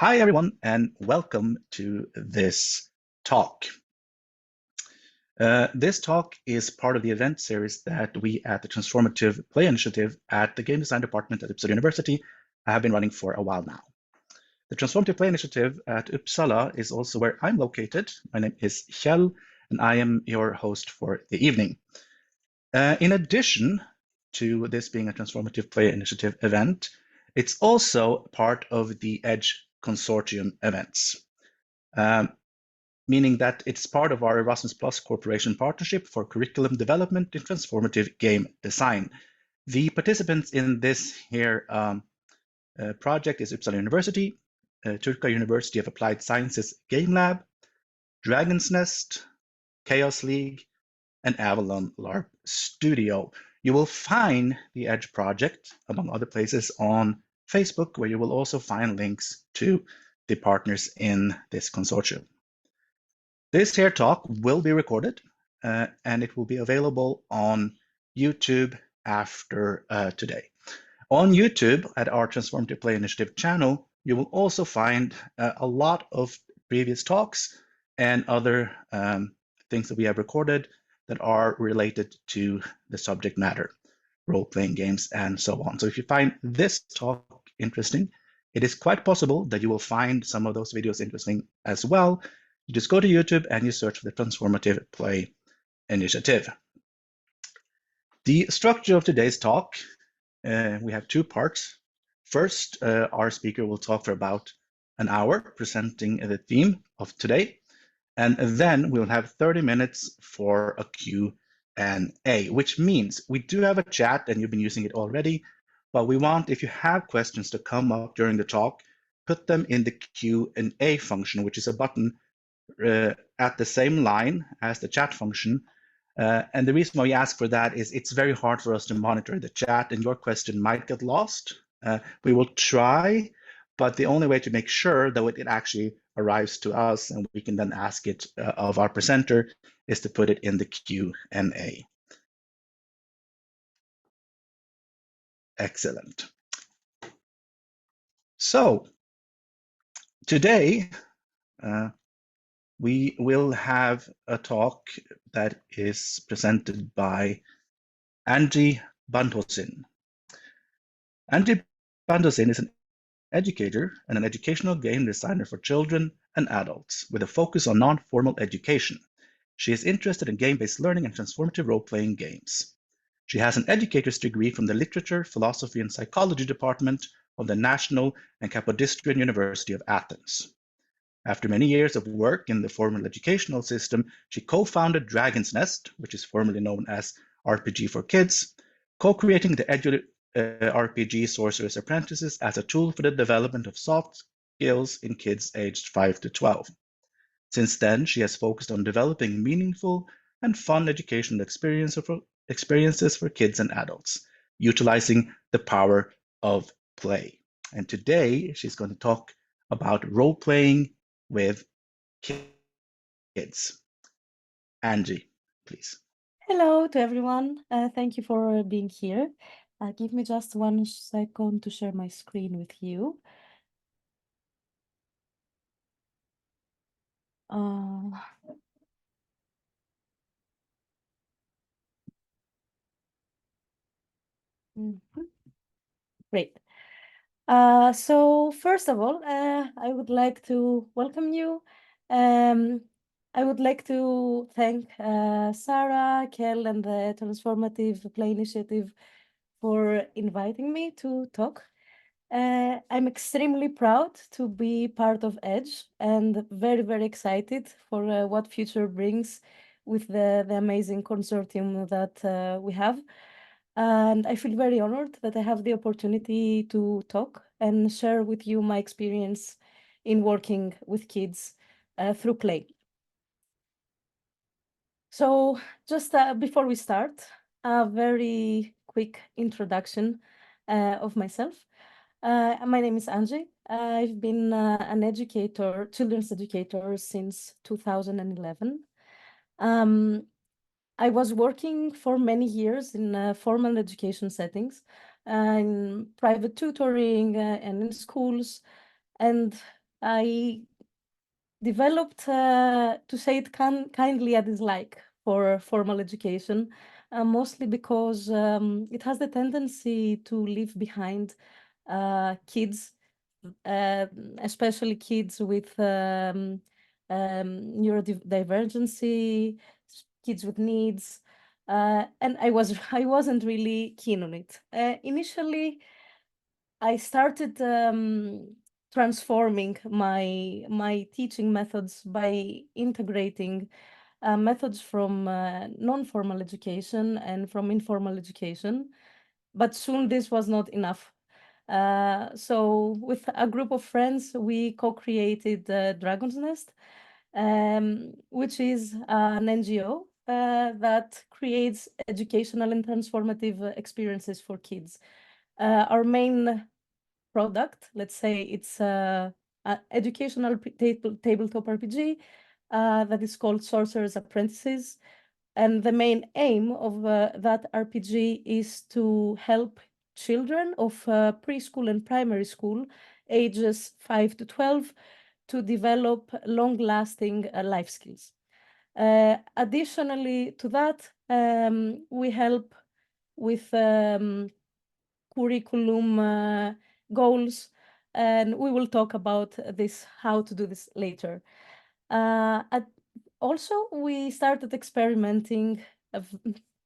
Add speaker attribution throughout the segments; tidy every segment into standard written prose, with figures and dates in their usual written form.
Speaker 1: Hi, everyone, and welcome to this talk. This talk is part of the event series that we at the Transformative Play Initiative at the Game Design Department at Uppsala University have been running for a while now. The Transformative Play Initiative at Uppsala is also where I'm located. My name is Kjell, and I am your host for the evening. In addition to this being a Transformative Play Initiative event, it's also part of the EDGE Consortium events, meaning that it's part of our Erasmus Cooperation Partnership for curriculum development in transformative game design. The participants in this here project is Uppsala University, Turku University of Applied Sciences Game Lab, Dragon's Nest, Chaos League, and Avalon Larp Studio. You will find the EDGE project, among other places, on Facebook, where you will also find links to the partners in this consortium. This here talk will be recorded, and it will be available on YouTube after today. On YouTube, at our Transformative Play Initiative channel, you will also find a lot of previous talks and other things that we have recorded that are related to the subject matter, role-playing games, and so on. So if you find this talk interesting, it is quite possible that you will find some of those videos interesting as well. You just go to YouTube and you search for the Transformative Play Initiative. The structure of today's talk, we have two parts. First, our speaker will talk for about an hour, presenting the theme of today. And then we'll have 30 minutes for a Q&A, which means we do have a chat, and you've been using it already, but we want, if you have questions to come up during the talk, put them in the Q&A function, which is a button at the same line as the chat function. And the reason why we ask for that is it's very hard for us to monitor the chat, and your question might get lost. We will try, but the only way to make sure that it actually arrives to us and we can then ask it of our presenter is to put it in the Q&A. Excellent. So today, we will have a talk that is presented by Angie Bandhoesingh. Angie Bandhoesingh is an educator and an educational game designer for children and adults with a focus on non-formal education. She is interested in game-based learning and transformative role-playing games. She has an educator's degree from the Literature, Philosophy, and Psychology Department of the National and Kapodistrian University of Athens. After many years of work in the formal educational system, she co-founded Dragon's Nest, which is formerly known as RPG for Kids, co-creating the RPG Sorcerer's Apprentices as a tool for the development of soft skills in kids aged 5 to 12. Since then, she has focused on developing meaningful and fun educational experiences for kids and adults, utilizing the power of play. And today, she's going to talk about role-playing with kids. Angie, please.
Speaker 2: Hello to everyone. Thank you for being here. Give me just 1 second to share my screen with you. Great. So first of all, I would like to welcome you. I would like to thank Sarah, Kel, and the Transformative Play Initiative for inviting me to talk. I'm extremely proud to be part of EDGE and very, very excited for what future brings with the amazing consortium that we have. And I feel very honored that I have the opportunity to talk and share with you my experience in working with kids through play. So just before we start, a very quick introduction of myself. My name is Angie. I've been an educator, children's educator since 2011. I was working for many years in formal education settings, in private tutoring and in schools. And I developed, to say it kindly, a dislike for formal education, mostly because it has the tendency to leave behind kids, especially kids with neurodivergency, kids with needs, and I wasn't really keen on it. Initially, I started transforming my teaching methods by integrating methods from non-formal education and from informal education, but soon this was not enough. So with a group of friends, we co-created Dragon's Nest, which is an NGO that creates educational and transformative experiences for kids. Our main product, let's say it's a educational tabletop RPG that is called Sorcerer's Apprentices. And the main aim of that RPG is to help children of preschool and primary school, ages 5 to 12, to develop long-lasting life skills. Additionally to that, we help with curriculum goals, and we will talk about this, how to do this later. Also, we started experimenting.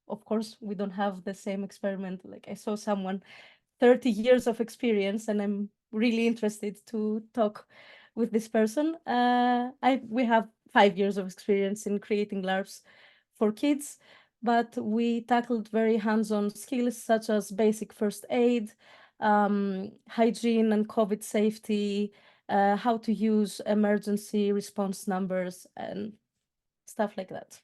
Speaker 2: Of course, we don't have the same experiment. Like I saw someone 30 years of experience, and I'm really interested to talk with this person. We have 5 years of experience in creating LARPs for kids, but we tackled very hands-on skills such as basic first aid, hygiene and COVID safety, how to use emergency response numbers, and stuff like that.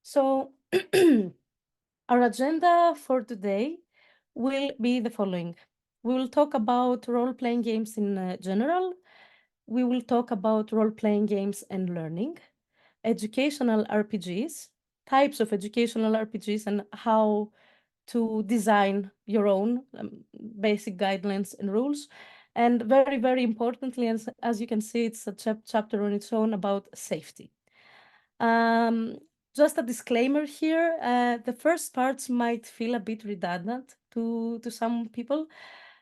Speaker 2: So our agenda for today will be the following. We will talk about role-playing games in general. We will talk about role-playing games and learning, educational RPGs, types of educational RPGs, and how to design your own basic guidelines and rules. And very, very importantly, as you can see, it's a chapter on its own about safety. Just a disclaimer here, the first parts might feel a bit redundant to some people,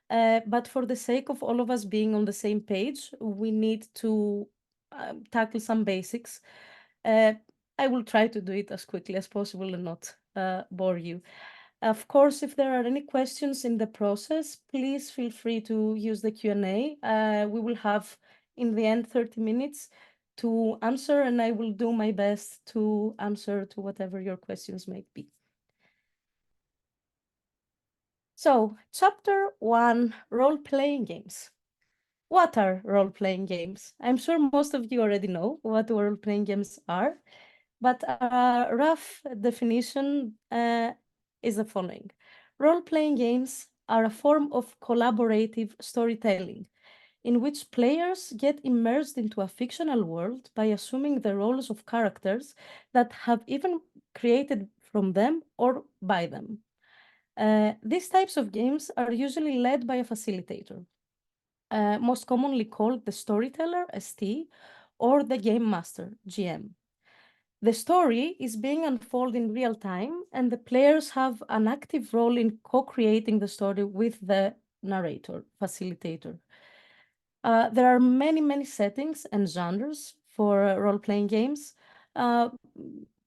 Speaker 2: but for the sake of all of us being on the same page, we need to tackle some basics. I will try to do it as quickly as possible and not bore you. Of course, if there are any questions in the process, please feel free to use the Q&A. We will have, in the end, 30 minutes to answer, and I will do my best to answer to whatever your questions might be. So, chapter 1, role-playing games. What are role-playing games? I'm sure most of you already know what role-playing games are, but a rough definition is the following. Role-playing games are a form of collaborative storytelling in which players get immersed into a fictional world by assuming the roles of characters that have even created from them or by them. These types of games are usually led by a facilitator, most commonly called the storyteller, ST, or the game master, GM. The story is being unfolded in real time, and the players have an active role in co-creating the story with the narrator, facilitator. There are many, many settings and genres for role-playing games.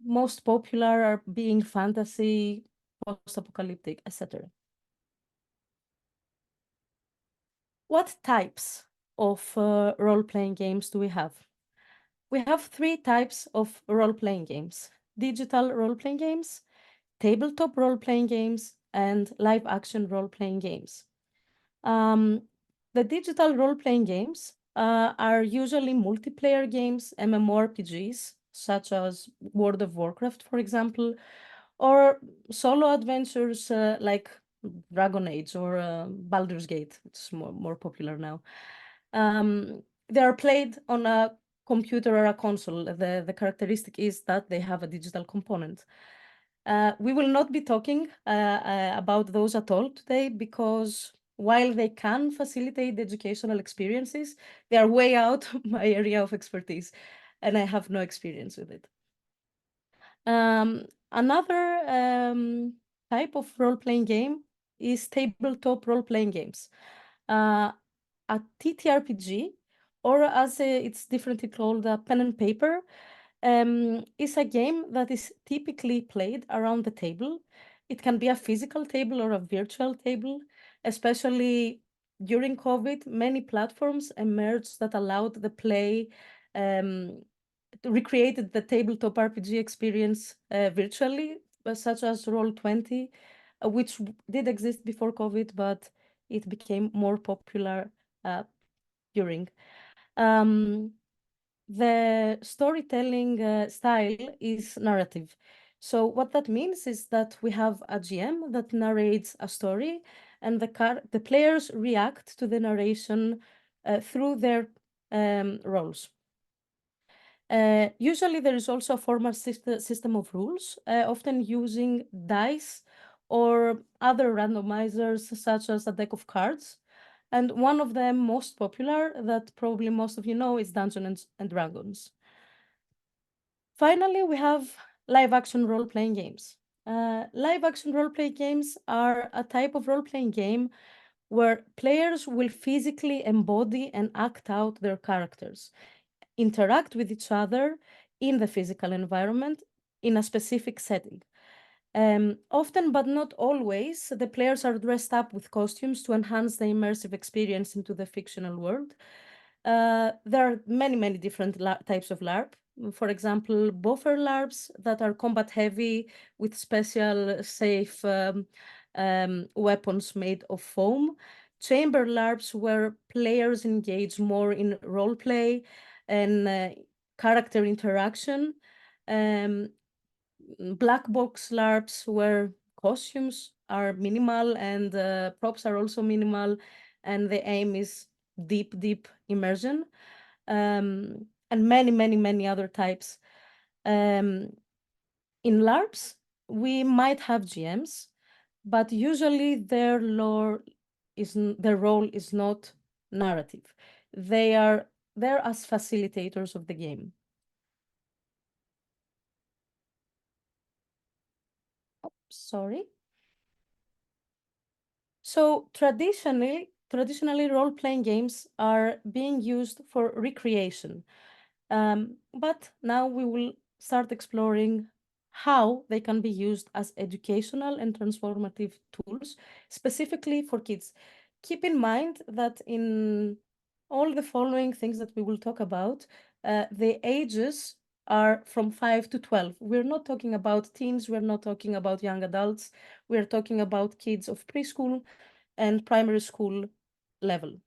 Speaker 2: Most popular are being fantasy, post-apocalyptic, etc. What types of role-playing games do we have? We have 3 types of role-playing games: digital role-playing games, tabletop role-playing games, and live-action role-playing games. The digital role-playing games are usually multiplayer games, MMORPGs, such as World of Warcraft, for example, or solo adventures like Dragon Age or Baldur's Gate, which is more popular now. They are played on a computer or a console. The characteristic is that they have a digital component. We will not be talking about those at all today because while they can facilitate the educational experiences, they are way out my area of expertise, and I have no experience with it. Another type of role-playing game is tabletop role-playing games. A TTRPG, or as it's differently called, pen and paper, is a game that is typically played around the table. It can be a physical table or a virtual table. Especially during COVID, many platforms emerged that allowed the play, recreated the tabletop RPG experience virtually, such as Roll20, which did exist before COVID, but it became more popular during. The storytelling style is narrative. So what that means is that we have a GM that narrates a story, and the players react to the narration through their roles. Usually there is also a formal system of rules, often using dice or other randomizers, such as a deck of cards. And one of the most popular that probably most of you know is Dungeons and Dragons. Finally, we have live action role-playing games. Live action role-playing games are a type of role-playing game where players will physically embody and act out their characters, interact with each other in the physical environment in a specific setting. Often, but not always, the players are dressed up with costumes to enhance the immersive experience into the fictional world. There are many, many different types of LARP. For example, buffer LARPs that are combat heavy with special safe weapons made of foam. Chamber LARPs where players engage more in role play and character interaction. Black box LARPs where costumes are minimal and props are also minimal, and the aim is deep, deep immersion, and many, many, many other types. In LARPs, we might have GMs, but usually their role is not narrative. They're as facilitators of the game. Sorry. So traditionally, role-playing games are being used for recreation. But now we will start exploring how they can be used as educational and transformative tools, specifically for kids. Keep in mind that in all the following things that we will talk about, the ages are from 5 to 12. We're not talking about teens, we're not talking about young adults, we're talking about kids of preschool and primary school level.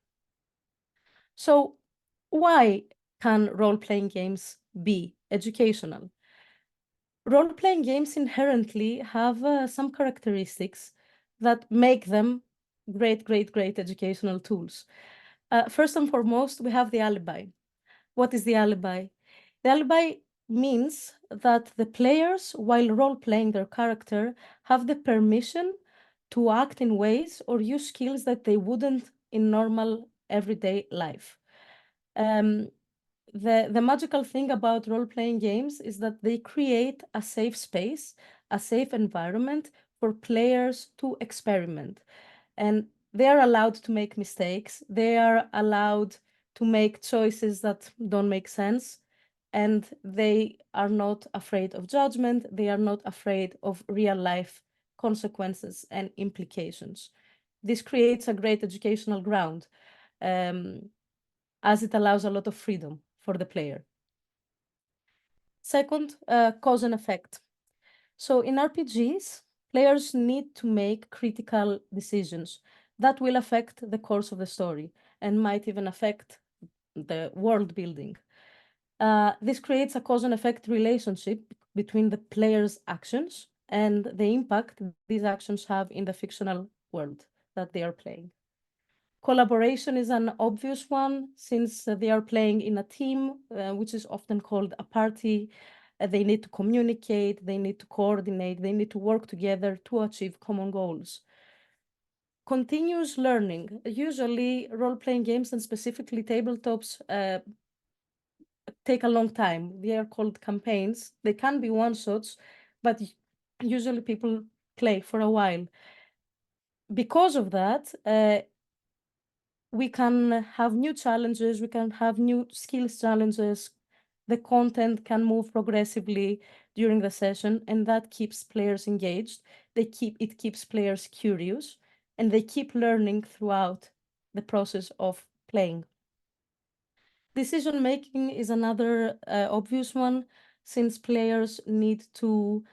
Speaker 2: So why can role-playing games be educational? Role-playing games inherently have some characteristics that make them great, great, great educational tools. First and foremost, we have the alibi. What is the alibi? The alibi means that the players, while role-playing their character, have the permission to act in ways or use skills that they wouldn't in normal everyday life. The magical thing about role-playing games is that they create a safe space, a safe environment for players to experiment. And they are allowed to make mistakes. They are allowed to make choices that don't make sense. And they are not afraid of judgment. They are not afraid of real life consequences and implications. This creates a great educational ground, as it allows a lot of freedom for the player. Second, cause and effect. So in RPGs, players need to make critical decisions that will affect the course of the story and might even affect the world building. This creates a cause and effect relationship between the player's actions and the impact these actions have in the fictional world that they are playing. Collaboration is an obvious one since they are playing in a team, which is often called a party. They need to communicate, they need to coordinate, they need to work together to achieve common goals. continuous learning. Usually role-playing games, and specifically tabletops, take a long time. They are called campaigns. They can be one-shots, but usually people play for a while. Because of that, we can have new challenges, we can have new skills challenges, the content can move progressively during the session, and that keeps players engaged. It keeps players curious, and they keep learning throughout the process of playing. Decision making is another obvious one, since players need to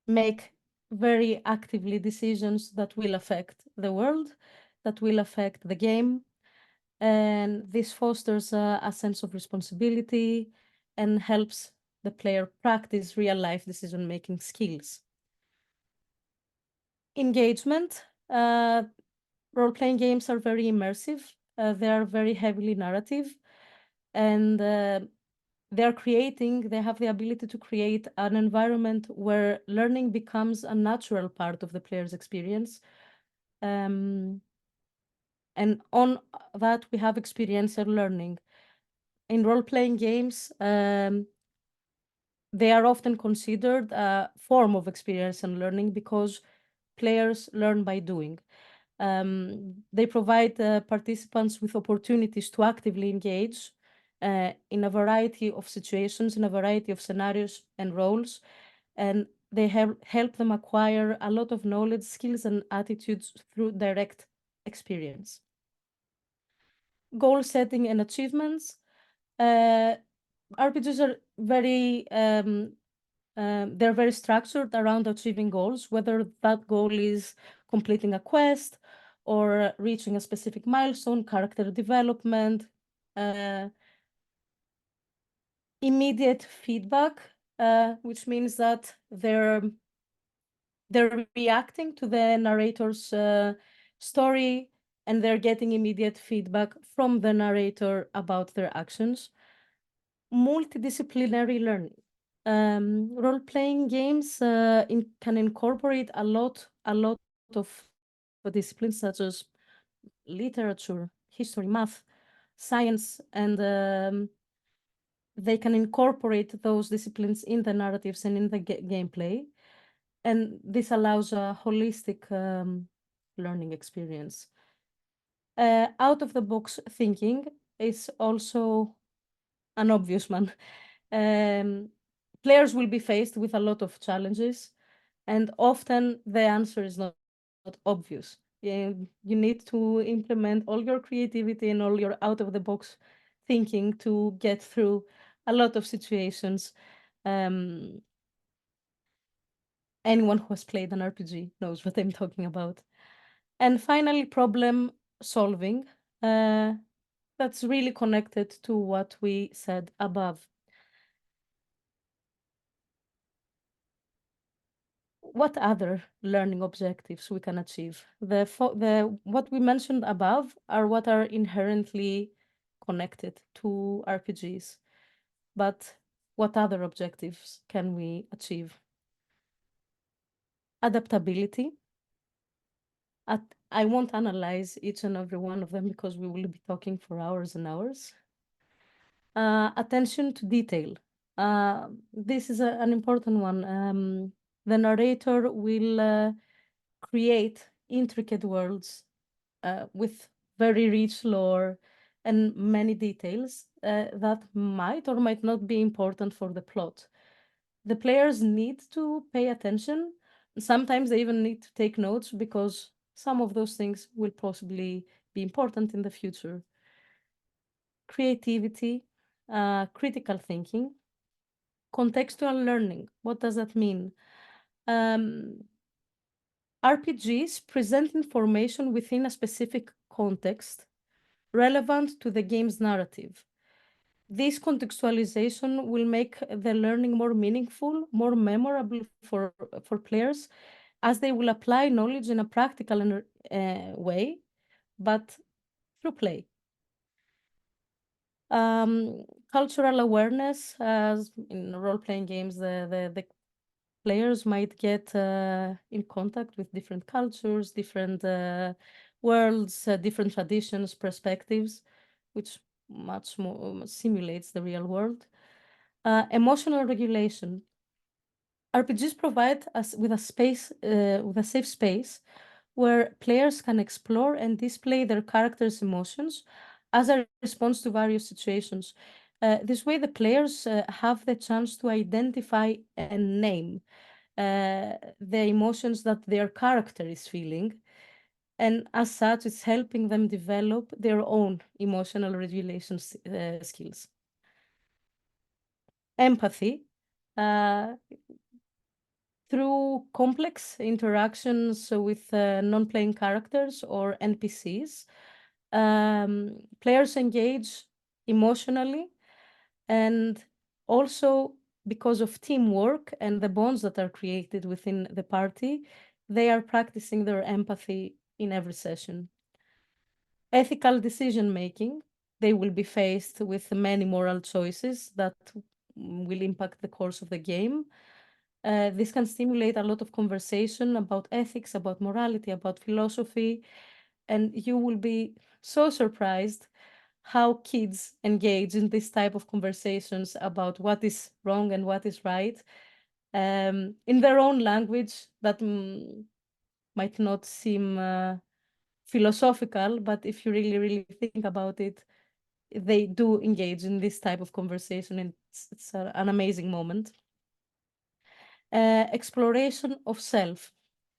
Speaker 2: make very actively decisions that will affect the world, that will affect the game. And this fosters a sense of responsibility and helps the player practice real-life decision-making skills. Engagement. Role-playing games are very immersive. They are very heavily narrative, and they have the ability to create an environment where learning becomes a natural part of the player's experience. And on that, we have experiential learning. In role-playing games, they are often considered a form of experiential learning because players learn by doing. They provide participants with opportunities to actively engage in a variety of situations, in a variety of scenarios and roles, and they help them acquire a lot of knowledge, skills, and attitudes through direct experience. Goal setting and achievements. RPGs are they're very structured around achieving goals, whether that goal is completing a quest or reaching a specific milestone, character development, immediate feedback, which means that they're reacting to the narrator's story, and they're getting immediate feedback from the narrator about their actions. Multidisciplinary learning. Role-playing games can incorporate a lot of disciplines such as literature, history, math, science, and they can incorporate those disciplines in the narratives and in the gameplay. And this allows a holistic learning experience. Out-of-the-box thinking is also an obvious one. Players will be faced with a lot of challenges, and often the answer is not obvious. You need to implement all your creativity and all your out-of-the-box thinking to get through a lot of situations. Anyone who has played an RPG knows what I'm talking about. And finally, problem solving. That's really connected to what we said above. What other learning objectives we can achieve? What we mentioned above are what are inherently connected to RPGs. But what other objectives can we achieve? Adaptability. I won't analyze each and every one of them because we will be talking for hours and hours. Attention to detail. This is an important one. The narrator will create intricate worlds with very rich lore and many details that might or might not be important for the plot. The players need to pay attention. Sometimes they even need to take notes because some of those things will possibly be important in the future. Creativity, critical thinking, contextual learning. What does that mean? RPGs present information within a specific context relevant to the game's narrative. This contextualization will make the learning more meaningful, more memorable for players, as they will apply knowledge in a practical way, but through play. Cultural awareness, as in role-playing games, the players might get in contact with different cultures, different worlds, different traditions, perspectives, which much more simulates the real world. Emotional regulation. RPGs provide us with a space, with a safe space where players can explore and display their characters' emotions as a response to various situations. This way, the players have the chance to identify and name the emotions that their character is feeling. And as such, it's helping them develop their own emotional regulation skills. Empathy. Through complex interactions with non-playing characters or NPCs, players engage emotionally, and also because of teamwork and the bonds that are created within the party, they are practicing their empathy in every session. Ethical decision making. They will be faced with many moral choices that will impact the course of the game. This can stimulate a lot of conversation about ethics, about morality, about philosophy, and you will be so surprised how kids engage in this type of conversations about what is wrong and what is right in their own language that might not seem philosophical, but if you really, really think about it, they do engage in this type of conversation, and it's an amazing moment. Exploration of self.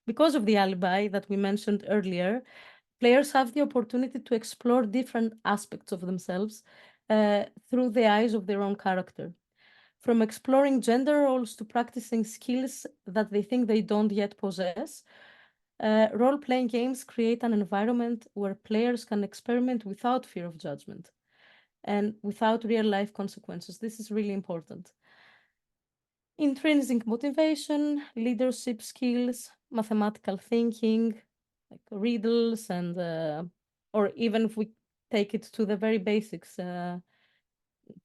Speaker 2: Because of the alibi that we mentioned earlier, players have the opportunity to explore different aspects of themselves through the eyes of their own character. From exploring gender roles to practicing skills that they think they don't yet possess, role-playing games create an environment where players can experiment without fear of judgment and without real-life consequences. This is really important. Intrinsic motivation, leadership skills, mathematical thinking, like riddles, and or even if we take it to the very basics,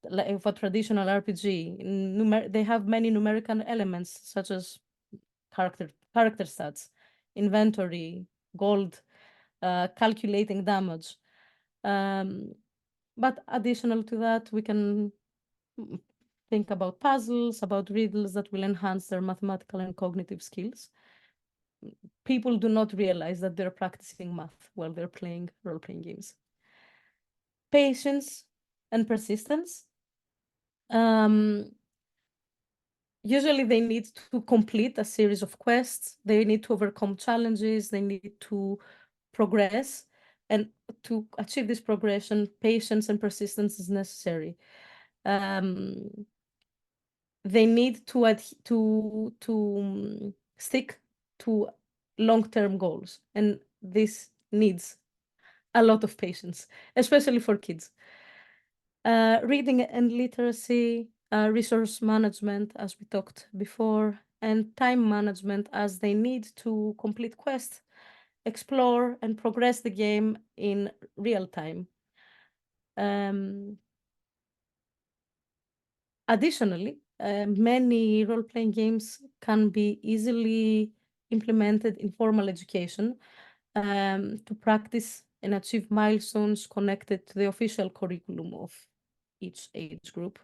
Speaker 2: like for traditional RPG, they have many numerical elements such as character stats, inventory, gold, calculating damage. But additional to that, we can think about puzzles, about riddles that will enhance their mathematical and cognitive skills. People do not realize that they're practicing math while they're playing role-playing games. Patience and persistence. Usually they need to complete a series of quests. They need to overcome challenges. They need to progress. And to achieve this progression, patience and persistence is necessary. They need to stick to long-term goals, and this needs a lot of patience, especially for kids. Reading and literacy, resource management, as we talked before, and time management, as they need to complete quests, explore, and progress the game in real time. Additionally, many role-playing games can be easily implemented in formal education to practice and achieve milestones connected to the official curriculum of each age group.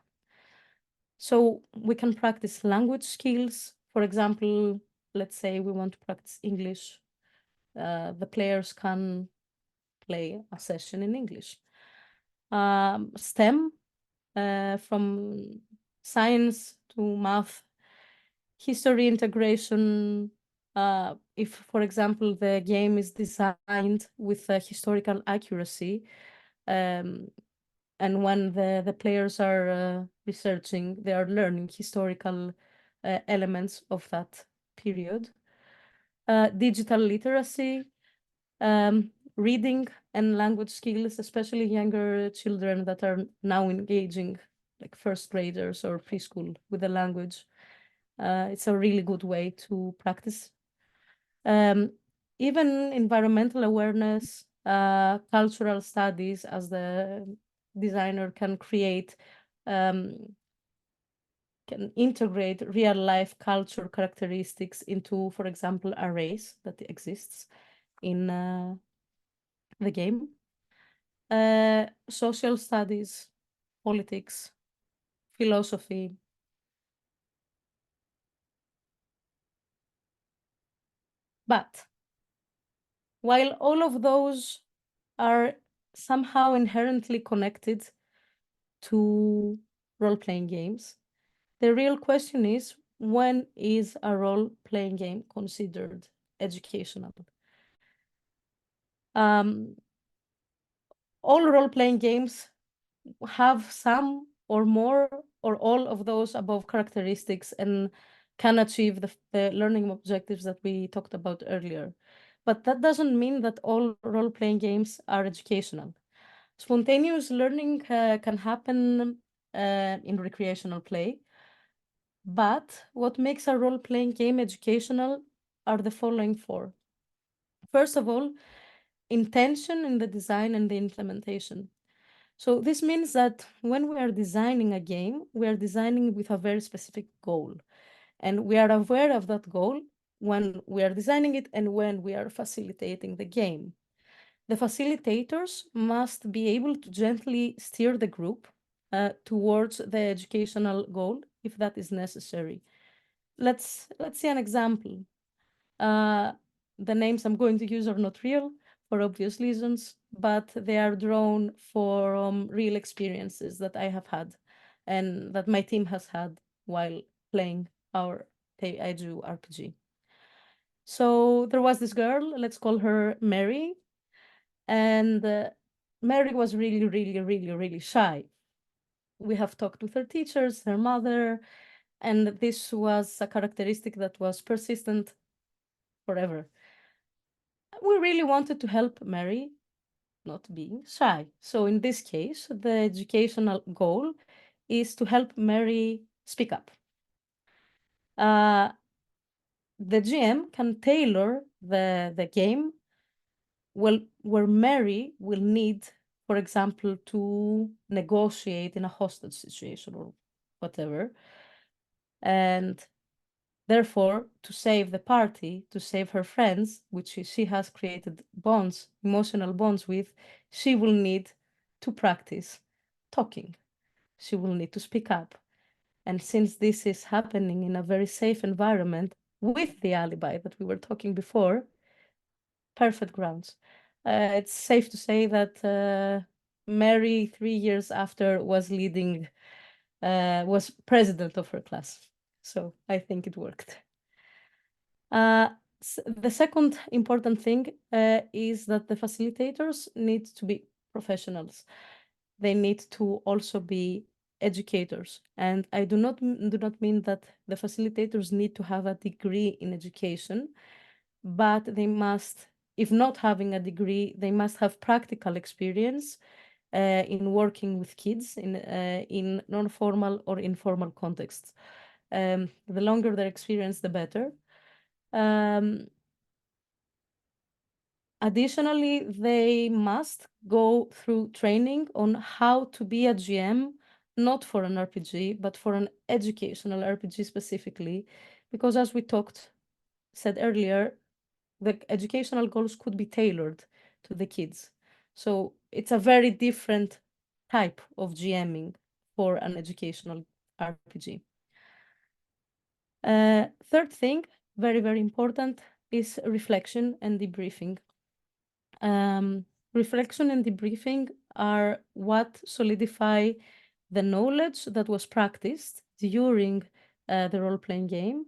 Speaker 2: So we can practice language skills. For example, let's say we want to practice English. The players can play a session in English. STEM, from science to math, history integration. If, for example, the game is designed with historical accuracy, and when the players are researching, they are learning historical elements of that period. Digital literacy, reading and language skills, especially younger children that are now engaging, like first graders or preschool, with the language. It's a really good way to practice. Even environmental awareness, cultural studies, as the designer can create can integrate real-life culture characteristics into, for example, a race that exists in the game. Social studies, politics, philosophy. But while all of those are somehow inherently connected to role-playing games, the real question is, when is a role-playing game considered educational? All role-playing games have some or more or all of those above characteristics and can achieve the learning objectives that we talked about earlier. But that doesn't mean that all role-playing games are educational. Spontaneous learning can happen in recreational play. But what makes a role-playing game educational are the following four. First of all, intention in the design and the implementation. So this means that when we are designing a game, we are designing with a very specific goal. And we are aware of that goal when we are designing it and when we are facilitating the game. The facilitators must be able to gently steer the group towards the educational goal if that is necessary. Let's see an example. The names I'm going to use are not real for obvious reasons, but they are drawn from real experiences that I have had and that my team has had while playing our Taiju RPG. So there was this girl, let's call her Mary, and Mary was really, really, really, really shy. We have talked with her teachers, her mother, and this was a characteristic that was persistent forever. We really wanted to help Mary not being shy. So in this case, the educational goal is to help Mary speak up. The GM can tailor the game where Mary will need, for example, to negotiate in a hostage situation or whatever. And therefore, to save the party, to save her friends, which she has created bonds, emotional bonds with, she will need to practice talking. She will need to speak up. And since this is happening in a very safe environment with the alibi that we were talking before, perfect grounds. It's safe to say that Mary, 3 years after, was president of her class. So I think it worked. The second important thing is that the facilitators need to be professionals. They need to also be educators. And I do not mean that the facilitators need to have a degree in education, but they must, if not having a degree, they must have practical experience in working with kids in non-formal or informal contexts. The longer their experience, the better. Additionally, they must go through training on how to be a GM, not for an RPG, but for an educational RPG specifically, because as we said earlier, the educational goals could be tailored to the kids. So it's a very different type of GMing for an educational RPG. Third thing, very, very important, is reflection and debriefing. Reflection and debriefing are what solidify the knowledge that was practiced during the role-playing game.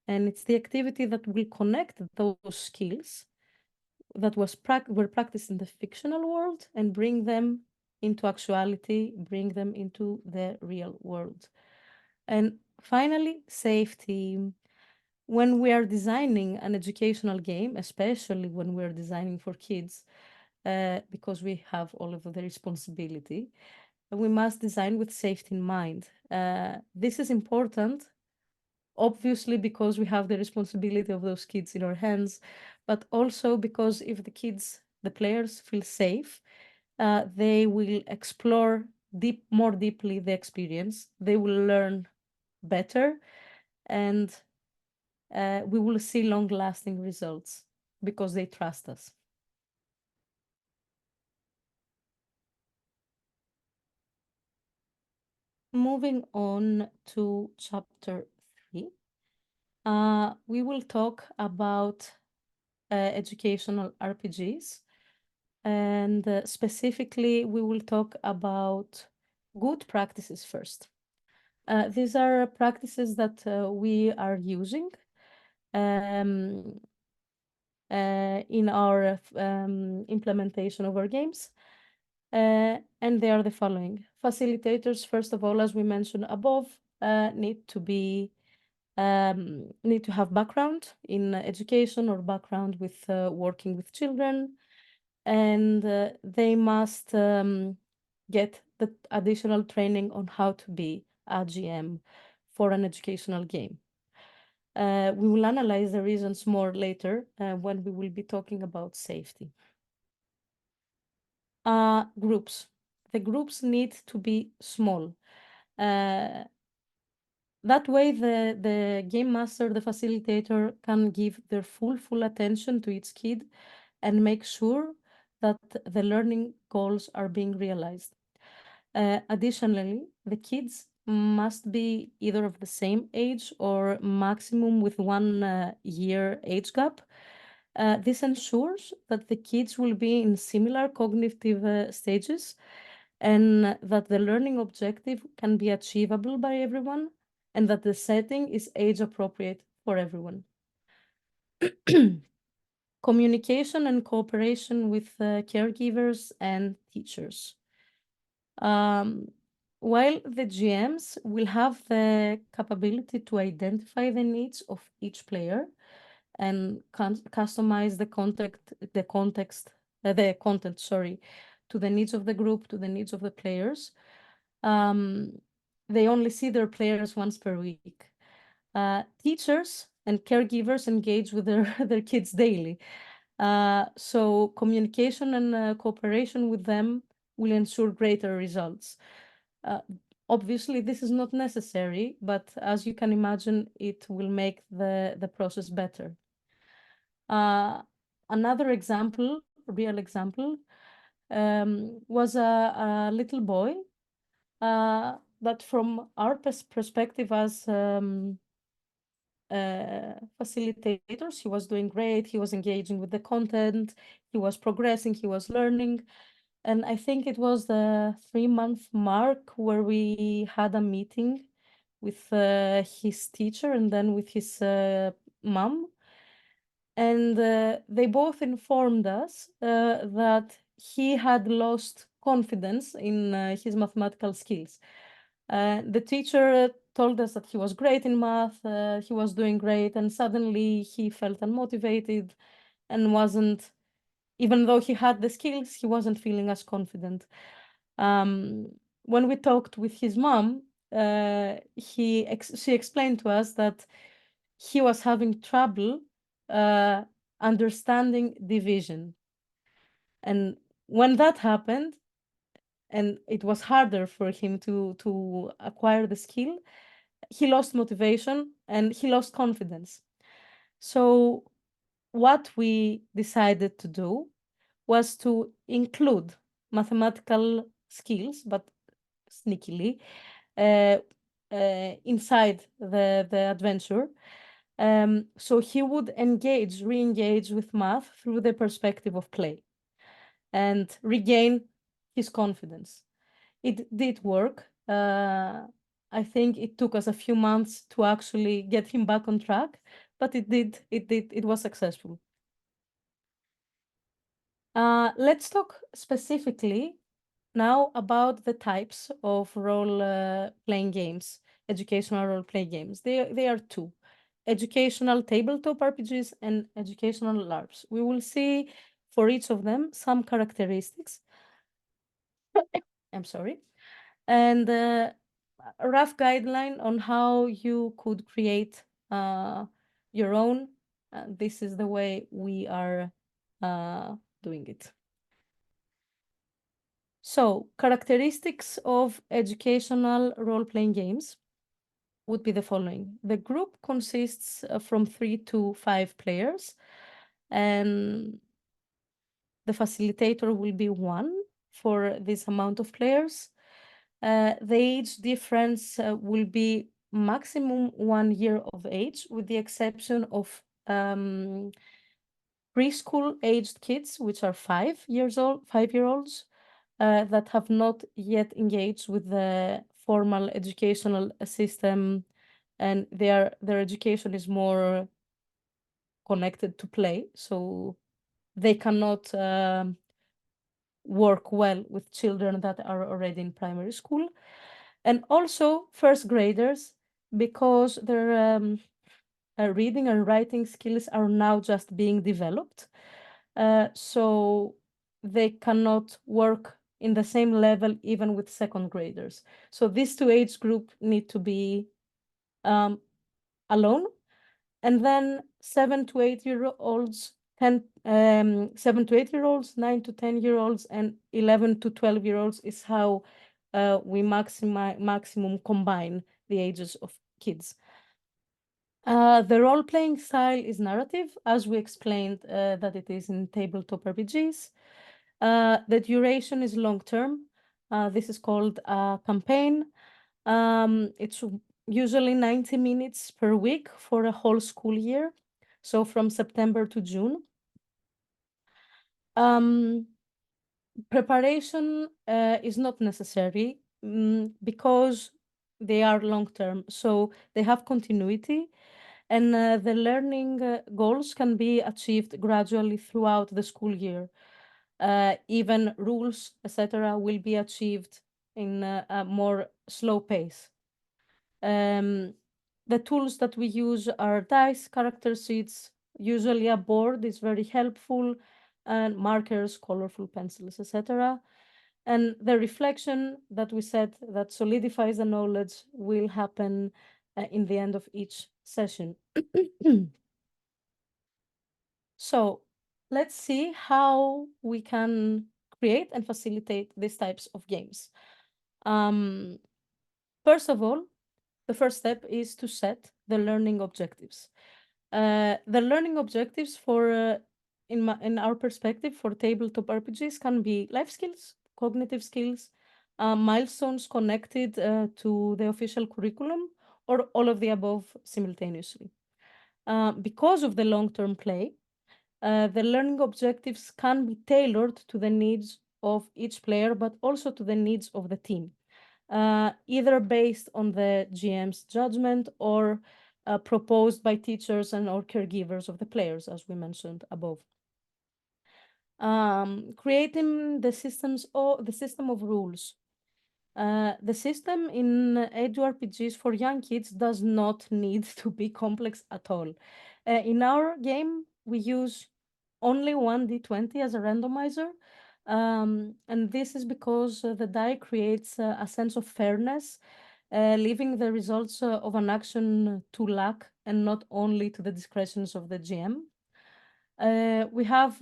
Speaker 2: And it's the activity that will connect those skills that were practiced in the fictional world and bring them into actuality, bring them into the real world. And finally, safety. When we are designing an educational game, especially when we're designing for kids, because we have all of the responsibility, we must design with safety in mind. This is important, obviously, because we have the responsibility of those kids in our hands, but also because if the players feel safe, they will explore more deeply the experience. They will learn better, and we will see long-lasting results because they trust us. Moving on to chapter 3, we will talk about educational RPGs, and specifically we will talk about good practices first. These are practices that we are using in our implementation of our games. And they are the following. Facilitators, first of all, as we mentioned above, need to have background in education or background with working with children, and they must get the additional training on how to be a GM for an educational game. We will analyze the reasons more later when we will be talking about safety. Groups. The groups need to be small. That way, the game master, the facilitator, can give their full attention to each kid and make sure that the learning goals are being realized. Additionally, the kids must be either of the same age or maximum with 1 year age gap. This ensures that the kids will be in similar cognitive stages and that the learning objective can be achievable by everyone and that the setting is age appropriate for everyone. Communication and cooperation with caregivers and teachers. While the GMs will have the capability to identify the needs of each player and customize the content, to the needs of the group, to the needs of the players, they only see their players once per week. Teachers and caregivers engage with their kids daily. So communication and cooperation with them will ensure greater results. Obviously, this is not necessary, but as you can imagine, it will make the process better. Another example, real example, was a little boy that from our perspective as facilitators, he was doing great, he was engaging with the content, he was progressing, he was learning. And I think it was the 3-month mark where we had a meeting with his teacher and then with his mom. And they both informed us that he had lost confidence in his mathematical skills. The teacher told us that he was great in math, he was doing great, and suddenly he felt unmotivated and wasn't, even though he had the skills, he wasn't feeling as confident. When we talked with his mom, she explained to us that he was having trouble understanding division. And when that happened, and it was harder for him to acquire the skill, he lost motivation and he lost confidence. So what we decided to do was to include mathematical skills, but sneakily, inside the adventure. So he would re-engage with math through the perspective of play and regain his confidence. It did work. I think it took us a few months to actually get him back on track, but it was successful. Let's talk specifically now about the types of role-playing games, educational role-play games. They are two: educational tabletop RPGs and educational LARPs. We will see for each of them some characteristics. I'm sorry. And a rough guideline on how you could create your own. This is the way we are doing it. So, characteristics of educational role-playing games. would be the following. The group consists from 3 to 5 players, and the facilitator will be one for this amount of players. The age difference will be maximum 1 year of age, with the exception of preschool aged kids, which are 5-year-olds, that have not yet engaged with the formal educational system, and their education is more connected to play, so they cannot work well with children that are already in primary school. And also first graders, because their reading and writing skills are now just being developed, so they cannot work in the same level even with second graders. So these two age group need to be alone. And then 7 to 8-year-olds, 7 to 8-year-olds, 9 to 10-year-olds, and 11 to 12-year-olds is how we maximum combine the ages of kids. The role-playing style is narrative, as we explained that it is in tabletop RPGs. The duration is long-term. This is called a campaign. It's usually 90 minutes per week for a whole school year, so from September to June. Preparation is not necessary because they are long-term, so they have continuity, and the learning goals can be achieved gradually throughout the school year. Even rules, etc., will be achieved in a more slow pace. The tools that we use are dice, character sheets, usually a board is very helpful, and markers, colorful pencils, etc. And the reflection that we said that solidifies the knowledge will happen in the end of each session. So let's see how we can create and facilitate these types of games. First of all, the first step is to set the learning objectives. The learning objectives for, in our perspective, for tabletop RPGs can be life skills, cognitive skills, milestones connected to the official curriculum, or all of the above simultaneously. Because of the long-term play, the learning objectives can be tailored to the needs of each player, but also to the needs of the team, either based on the GM's judgment or proposed by teachers and or caregivers of the players, as we mentioned above. Creating the the system of rules. The system in EDGE RPGs for young kids does not need to be complex at all. In our game, we use only 1d20 as a randomizer, and this is because the die creates a sense of fairness, leaving the results of an action to luck and not only to the discretions of the GM. We have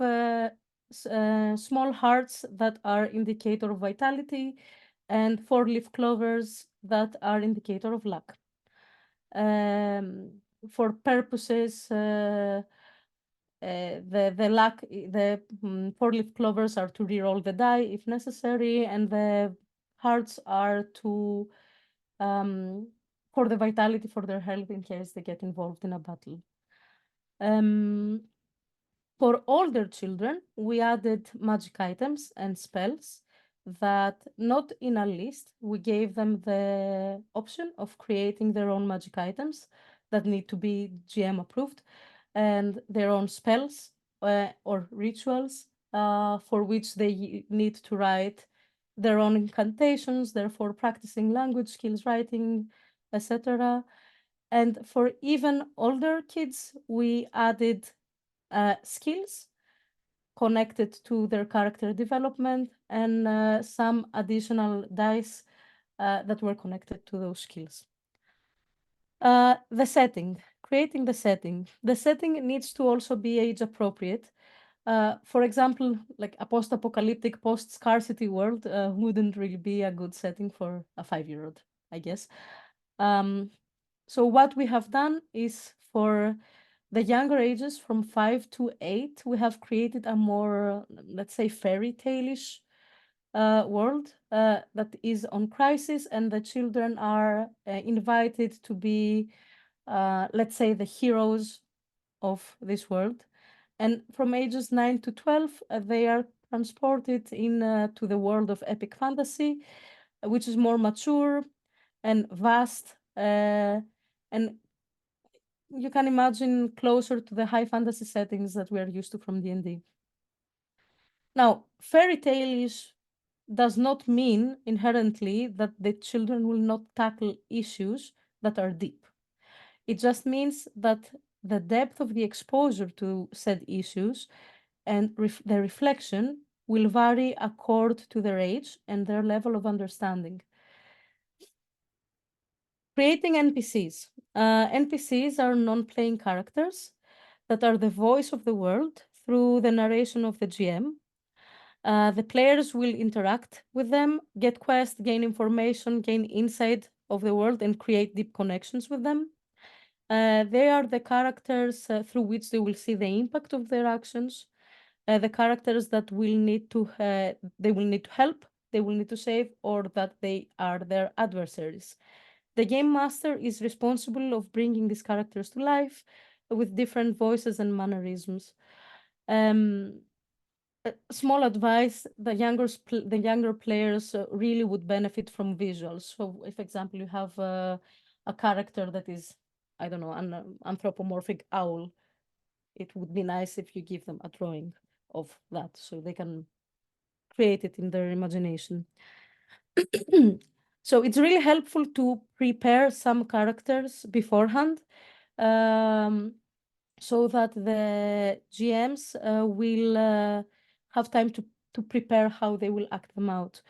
Speaker 2: small hearts that are indicator of vitality, and 4-leaf clovers that are indicator of luck. For purposes, the luck, the 4-leaf clovers are to reroll the die if necessary, and the hearts are to for the vitality, for their health in case they get involved in a battle. For older children, we added magic items and spells that, not in a list, we gave them the option of creating their own magic items that need to be GM approved, and their own spells or rituals for which they need to write their own incantations, therefore practicing language skills, writing, etc. And for even older kids, we added skills connected to their character development and some additional dice that were connected to those skills. The setting, creating the setting. The setting needs to also be age appropriate. For example, like a post-apocalyptic, post-scarcity world wouldn't really be a good setting for a 5-year-old, I guess. So what we have done is for the younger ages from 5 to 8, we have created a more, let's say, fairy tale-ish world that is on crisis, and the children are invited to be, let's say, the heroes of this world. And from ages 9 to 12, they are transported in to the world of epic fantasy, which is more mature and vast, and you can imagine closer to the high fantasy settings that we are used to from D&D. Now, fairy tale-ish does not mean inherently that the children will not tackle issues that are deep. It just means that the depth of the exposure to said issues and the reflection will vary according to their age and their level of understanding. Creating NPCs. NPCs are non-playing characters that are the voice of the world through the narration of the GM. The players will interact with them, get quests, gain information, gain insight of the world, and create deep connections with them. They are the characters through which they will see the impact of their actions. The characters that will need to they will need to help, they will need to save, or that they are their adversaries. The game master is responsible of bringing these characters to life with different voices and mannerisms. Small advice: the younger players really would benefit from visuals. So, if, for example, you have a character that is, I don't know, an anthropomorphic owl, it would be nice if you give them a drawing of that so they can create it in their imagination. So it's really helpful to prepare some characters beforehand, so that the GMs will have time to prepare how they will act them out.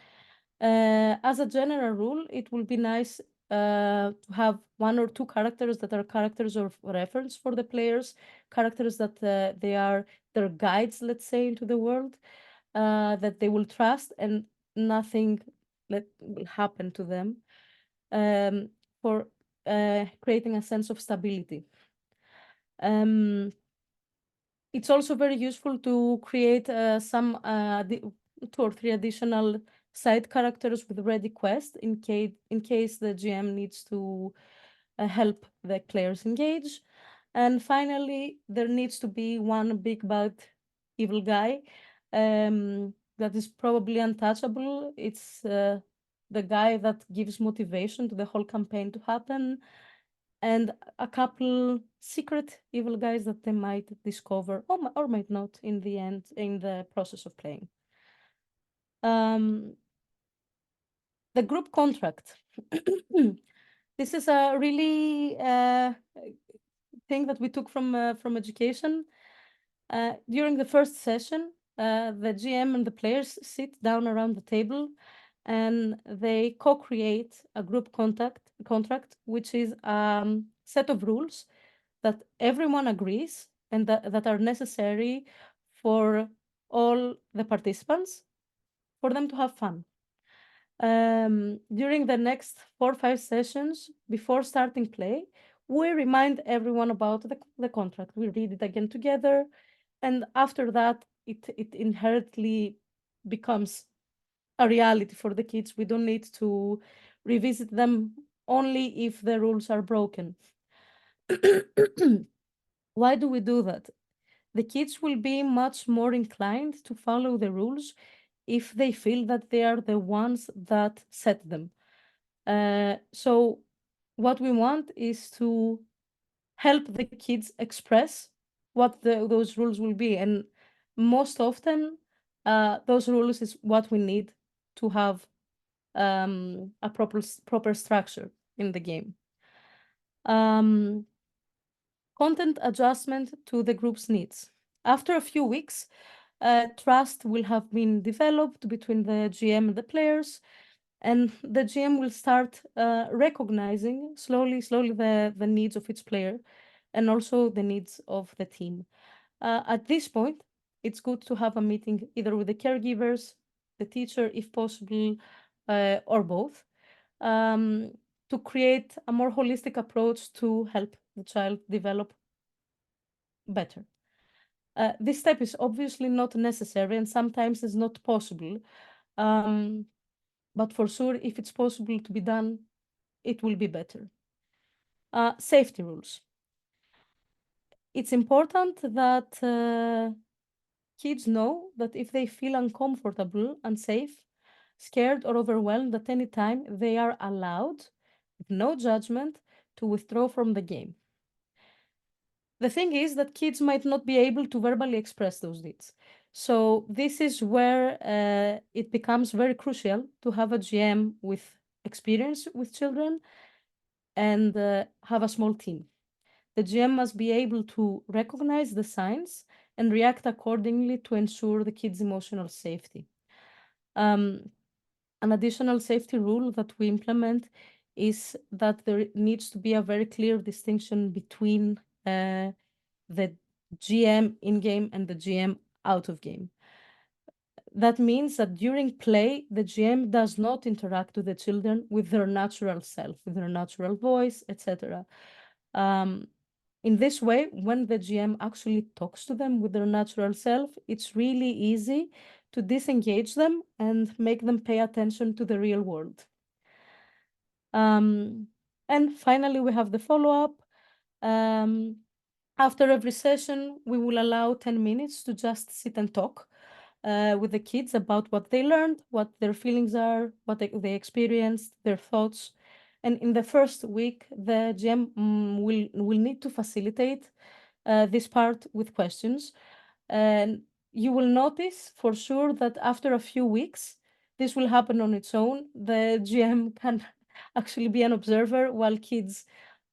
Speaker 2: As a general rule, it will be nice to have one or two characters that are characters of reference for the players, characters that they are their guides, let's say, into the world, that they will trust, and nothing that will happen to them, for creating a sense of stability. It's also very useful to create some 2 or 3 additional side characters with ready quests in case the GM needs to help the players engage. And finally, there needs to be one big bad evil guy that is probably untouchable. It's the guy that gives motivation to the whole campaign to happen, and a couple secret evil guys that they might discover or might not in the end, in the process of playing. The group contract. This is a really thing that we took from education. During the first session, the GM and the players sit down around the table and they co-create a group contract, which is a set of rules that everyone agrees and that are necessary for all the participants for them to have fun. During the next 4 or 5 sessions before starting play, we remind everyone about the contract. We read it again together, and after that, it inherently becomes a reality for the kids. We don't need to revisit them only if the rules are broken. Why do we do that? The kids will be much more inclined to follow the rules if they feel that they are the ones that set them. So what we want is to help the kids express what those rules will be. And most often, those rules is what we need to have a proper structure in the game. Content adjustment to the group's needs. After a few weeks, trust will have been developed between the GM and the players, and the GM will start recognizing slowly the needs of each player and also the needs of the team. At this point, it's good to have a meeting either with the caregivers, the teacher, if possible, or both, to to create a more holistic approach to help the child develop better. This step is obviously not necessary and sometimes is not possible. But for sure, if it's possible to be done, it will be better. Safety rules. It's important that kids know that if they feel uncomfortable, unsafe, scared, or overwhelmed at any time, they are allowed, with no judgment, to withdraw from the game. The thing is that kids might not be able to verbally express those needs. So this is where it becomes very crucial to have a GM with experience with children and have a small team. The GM must be able to recognize the signs and react accordingly to ensure the kid's emotional safety. An additional safety rule that we implement is that there needs to be a very clear distinction between the GM in-game and the GM out of game. That means that during play, the GM does not interact with the children with their natural self, with their natural voice, etc. In this way, when the GM actually talks to them with their natural self, it's really easy to disengage them and make them pay attention to the real world. And finally, we have the follow-up. After every session, we will allow 10 minutes to just sit and talk with the kids about what they learned, what their feelings are, what they experienced, their thoughts. And in the first week, the GM will need to facilitate this part with questions. And you will notice for sure that after a few weeks, this will happen on its own. The GM can actually be an observer while kids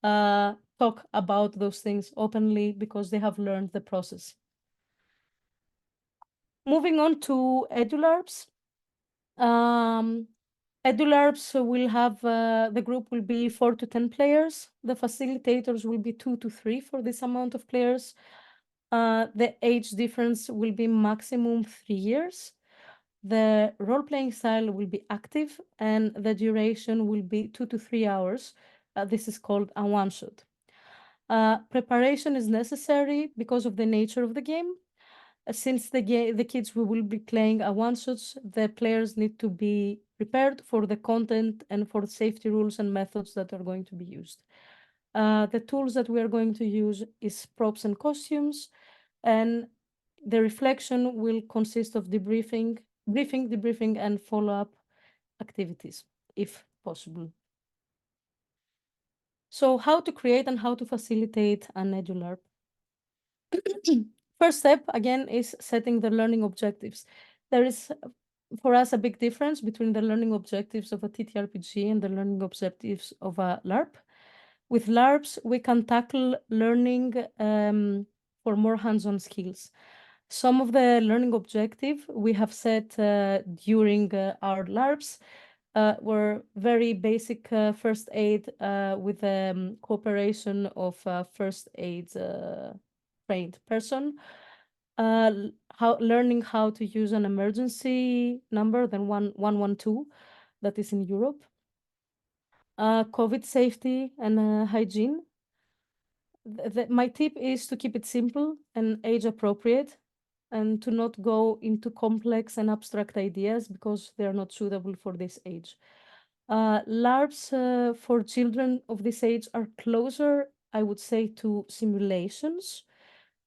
Speaker 2: talk about those things openly because they have learned the process. Moving on to EduLarps. EduLarps will have, the group will be 4 to 10 players. The facilitators will be 2 to 3 for this amount of players. The age difference will be maximum 3 years. The role-playing style will be active and the duration will be 2 to 3 hours. This is called a one-shot. Preparation is necessary because of the nature of the game. Since the kids who will be playing a one-shots, the players need to be prepared for the content and for the safety rules and methods that are going to be used. The tools that we are going to use is props and costumes, and the reflection will consist of debriefing, and follow-up activities, if possible. So how to create and how to facilitate an EduLarp? First step, again, is setting the learning objectives. There is, for us, a big difference between the learning objectives of a TTRPG and the learning objectives of a LARP. With LARPs, we can tackle learning for more hands-on skills. Some of the learning objective we have set during our LARPs were very basic first aid with cooperation of first aid trained person, learning how to use an emergency number, then 112 that is in Europe, COVID safety and hygiene. My tip is to keep it simple and age appropriate and to not go into complex and abstract ideas because they are not suitable for this age. LARPs for children of this age are closer, I would say, to simulations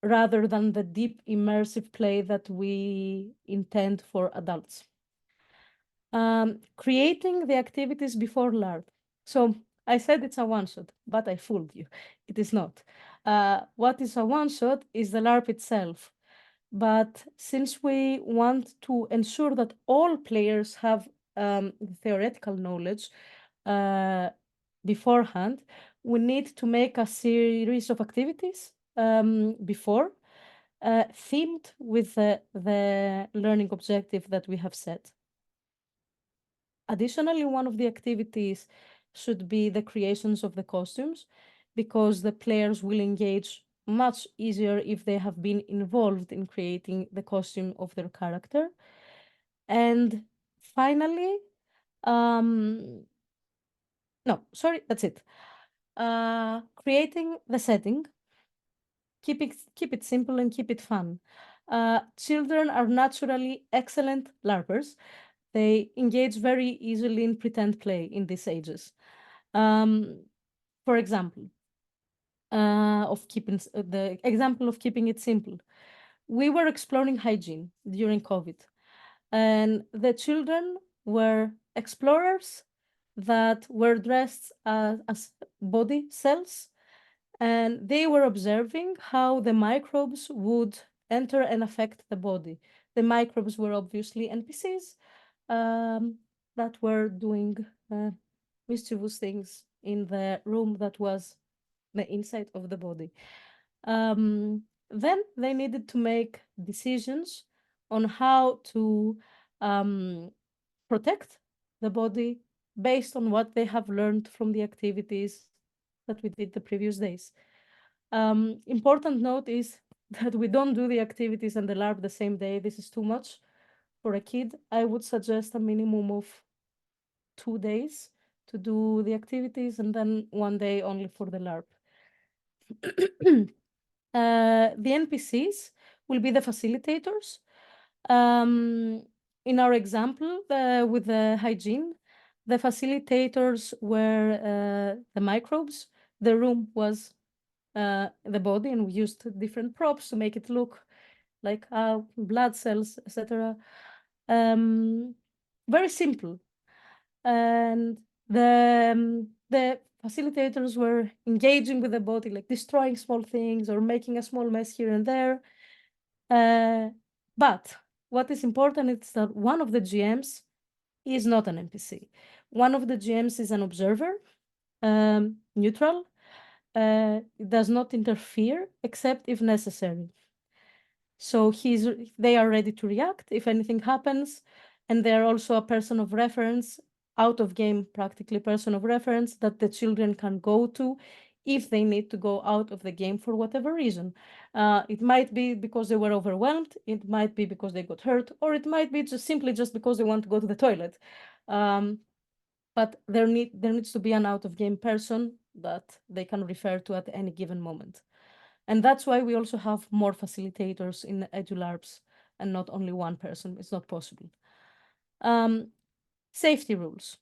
Speaker 2: rather than the deep immersive play that we intend for adults. Creating the activities before LARP. So I said it's a one-shot, but I fooled you. It is not. What is a one-shot is the LARP itself. But since we want to ensure that all players have theoretical knowledge beforehand, we need to make a series of activities before, themed with the learning objective that we have set. Additionally, one of the activities should be the creations of the costumes, because the players will engage much easier if they have been involved in creating the costume of their character. And finally, No, sorry, that's it. Creating the setting, keep it simple and keep it fun. Children are naturally excellent LARPers. They engage very easily in pretend play in these ages. For example, the example of keeping it simple. We were exploring hygiene during COVID, and the children were explorers that were dressed as body cells, and they were observing how the microbes would enter and affect the body. The microbes were obviously NPCs that were doing mischievous things in the room that was the inside of the body. Then they needed to make decisions on how to protect the body based on what they have learned from the activities that we did the previous days. Important note is that we don't do the activities and the LARP the same day. This is too much for a kid. I would suggest a minimum of 2 days to do the activities and then 1 day only for the LARP. The NPCs will be the facilitators. In our example with the hygiene, the facilitators were the microbes. The room was the body, and we used different props to make it look like blood cells, etc. Very simple. And the facilitators were engaging with the body, like destroying small things or making a small mess here and there. But what is important is that one of the GMs is not an NPC. One of the GMs is an observer, neutral. It does not interfere except if necessary. So they are ready to react if anything happens, and they're also a person of reference, out of game, practically person of reference that the children can go to if they need to go out of the game for whatever reason. It might be because they were overwhelmed, it might be because they got hurt, or it might be just simply just because they want to go to the toilet. But there needs to be an out of game person that they can refer to at any given moment. And that's why we also have more facilitators in EduLARPs and not only one person. It's not possible. Safety rules.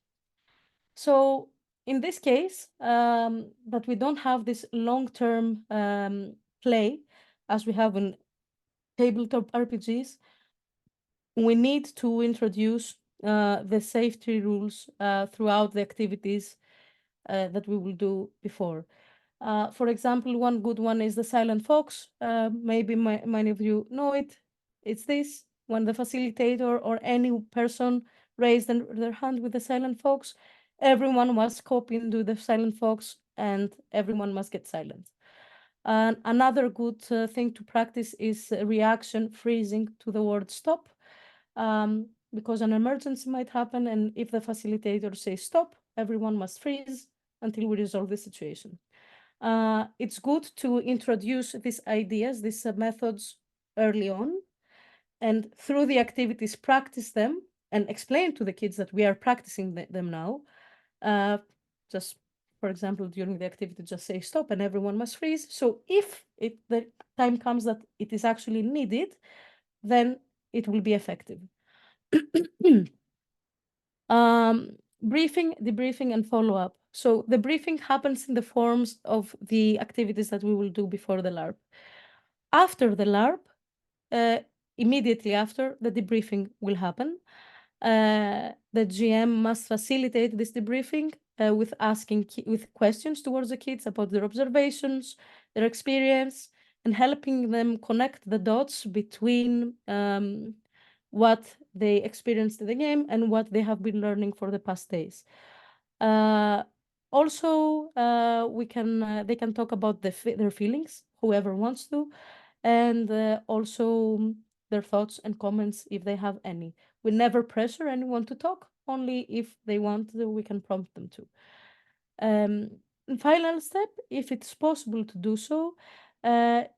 Speaker 2: So in this case, that we don't have this long-term play as we have in tabletop RPGs, we need to introduce the safety rules throughout the activities that we will do before. For example, one good one is the silent fox. Maybe many of you know it. It's this: when the facilitator or any person raised their hand with the silent fox, everyone must copy and do the silent fox, and everyone must get silent. Another good thing to practice is reaction freezing to the word stop, because an emergency might happen, and if the facilitator says stop, everyone must freeze until we resolve the situation. It's good to introduce these ideas, these methods early on, and through the activities, practice them and explain to the kids that we are practicing them now. Just, for example, during the activity, just say stop and everyone must freeze. So if the time comes that it is actually needed, then it will be effective. Briefing, debriefing, and follow-up. So the briefing happens in the forms of the activities that we will do before the LARP. After the LARP, immediately after, the debriefing will happen. The GM must facilitate this debriefing with asking with questions towards the kids about their observations, their experience, and helping them connect the dots between what they experienced in the game and what they have been learning for the past days. Also, they can talk about their feelings, whoever wants to, and also their thoughts and comments if they have any. We never pressure anyone to talk, only if they want to, we can prompt them to. Final step, if it's possible to do so,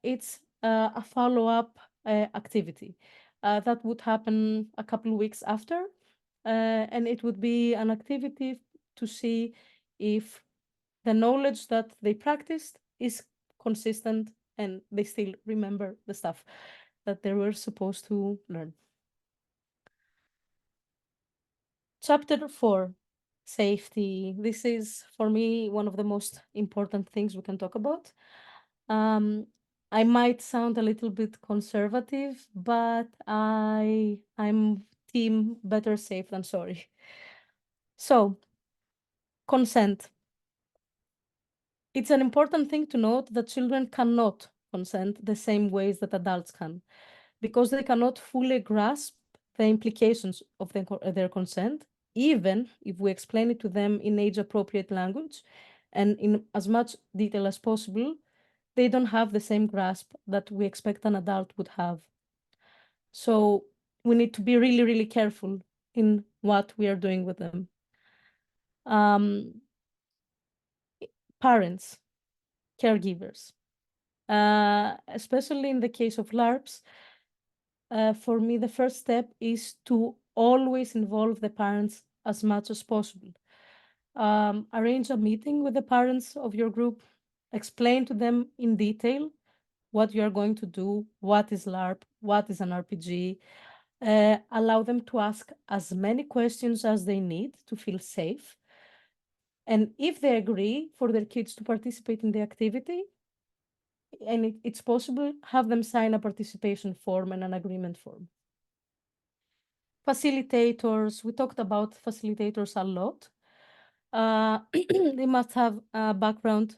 Speaker 2: it's a follow-up activity. That would happen a couple of weeks after, and it would be an activity to see if the knowledge that they practiced is consistent and they still remember the stuff that they were supposed to learn. Chapter 4, safety. This is, for me, one of the most important things we can talk about. I might sound a little bit conservative, but I'm team better safe than sorry. So, consent. It's an important thing to note that children cannot consent the same ways that adults can, because they cannot fully grasp the implications of their consent, even if we explain it to them in age-appropriate language and in as much detail as possible. They don't have the same grasp that we expect an adult would have. So we need to be really, really careful in what we are doing with them. Parents, caregivers, especially in the case of LARPs, for me, the first step is to always involve the parents as much as possible. Arrange a meeting with the parents of your group, explain to them in detail what you are going to do, what is LARP, what is an RPG. Allow them to ask as many questions as they need to feel safe. And if they agree for their kids to participate in the activity, and it's possible, have them sign a participation form and an agreement form. Facilitators, we talked about facilitators a lot. They must have a background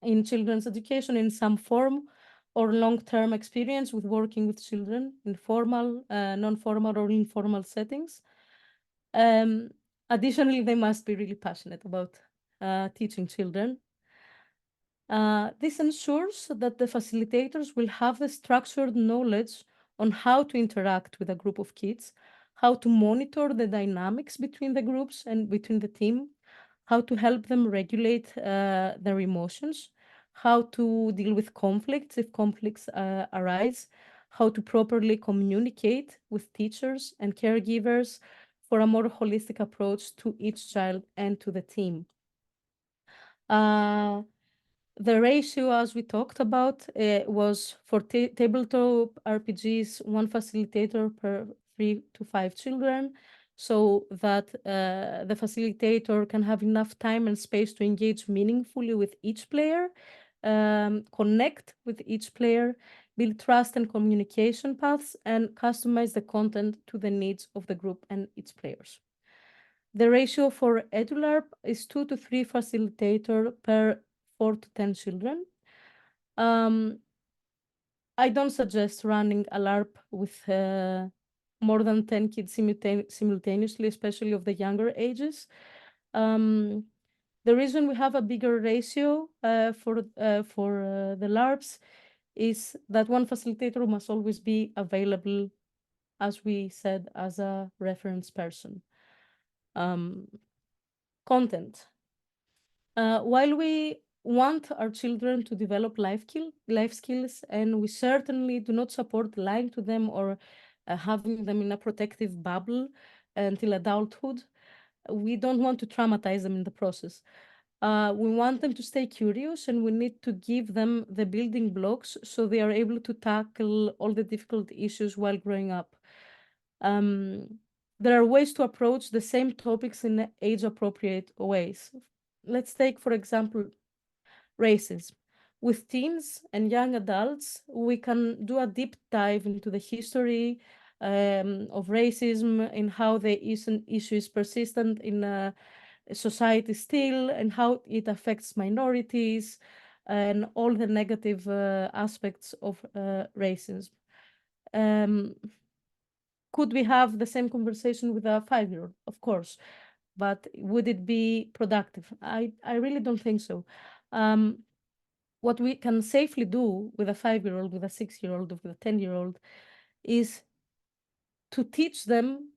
Speaker 2: in children's education in some form or long-term experience with working with children in formal, non-formal or informal settings. Additionally, they must be really passionate about teaching children. This ensures that the facilitators will have the structured knowledge on how to interact with a group of kids, how to monitor the dynamics between the groups and between the team, how to help them regulate their emotions, how to deal with conflicts if conflicts arise, how to properly communicate with teachers and caregivers for a more holistic approach to each child and to the team. The ratio, as we talked about, was for tabletop RPGs, one facilitator per 3 to 5 children, so that the facilitator can have enough time and space to engage meaningfully with each player, connect with each player, build trust and communication paths, and customize the content to the needs of the group and its players. The ratio for EduLARP is 2 to 3 facilitator per 4 to 10 children. I don't suggest running a LARP with more than 10 kids simultaneously, especially of the younger ages. The reason we have a bigger ratio for the LARPs is that one facilitator must always be available, as we said, as a reference person. Content. While we want our children to develop life skills, and we certainly do not support lying to them or having them in a protective bubble until adulthood, we don't want to traumatize them in the process. We want them to stay curious, and we need to give them the building blocks so they are able to tackle all the difficult issues while growing up. There are ways to approach the same topics in age-appropriate ways. Let's take, for example, racism. With teens and young adults, we can do a deep dive into the history of racism and how the issue is persistent in society still, and how it affects minorities and all the negative aspects of racism. Could we have the same conversation with a 5-year-old? Of course. But would it be productive? I really don't think so. What we can safely do with a 5-year-old, with a 6-year-old, with a 10-year-old is to teach them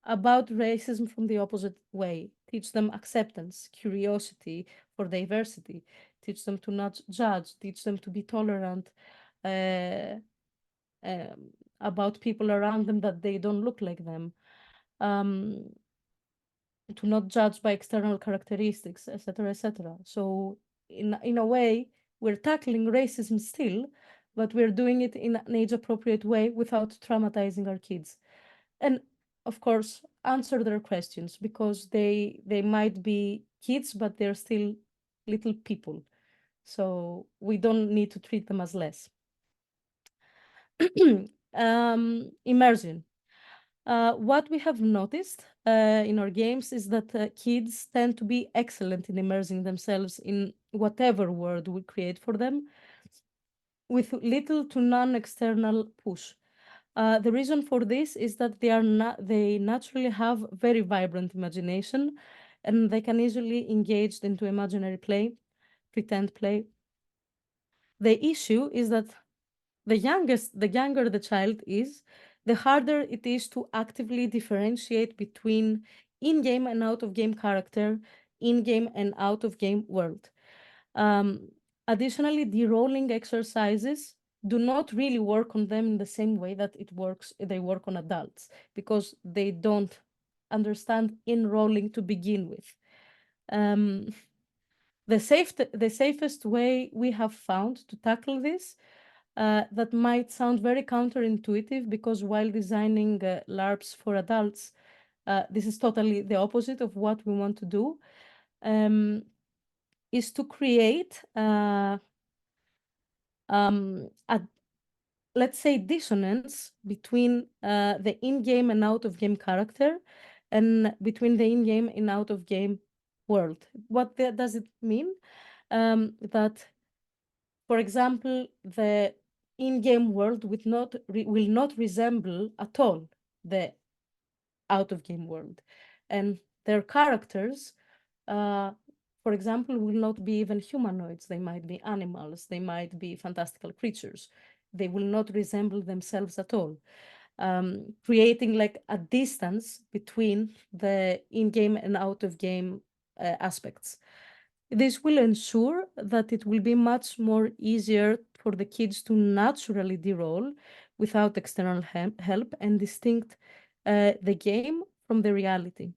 Speaker 2: about racism from the opposite way, teach them acceptance, curiosity for diversity, teach them to not judge, teach them to be tolerant about people around them that they don't look like them. to not judge by external characteristics, etc., etc. So in a way, we're tackling racism still, but we're doing it in an age-appropriate way without traumatizing our kids. And of course, answer their questions, because they might be kids, but they're still little people. So we don't need to treat them as less. Immersion. What we have noticed in our games is that kids tend to be excellent in immersing themselves in whatever world we create for them, with little to none external push. The reason for this is that they naturally have very vibrant imagination, and they can easily engage into imaginary play, pretend play. The issue is that the younger the child is, the harder it is to actively differentiate between in-game and out-of-game character, in-game and out-of-game world. Um, Additionally, the rolling exercises do not really work on them in the same way that they work on adults, because they don't understand in rolling to begin with. Um, the safest way we have found to tackle this, that might sound very counterintuitive, because while designing LARPs for adults, this is totally the opposite of what we want to do, is to create a, let's say, dissonance between the in-game and out-of-game character, and between the in-game and out-of-game world. What does it mean? That, for example, the in-game world will not resemble at all the out-of-game world, and their characters, for example, will not be even humanoids. They might be animals. They might be fantastical creatures. They will not resemble themselves at all, creating like a distance between the in-game and out-of-game aspects. This will ensure that it will be much more easier for the kids to naturally de-roll without external help, and distinct the game from the reality.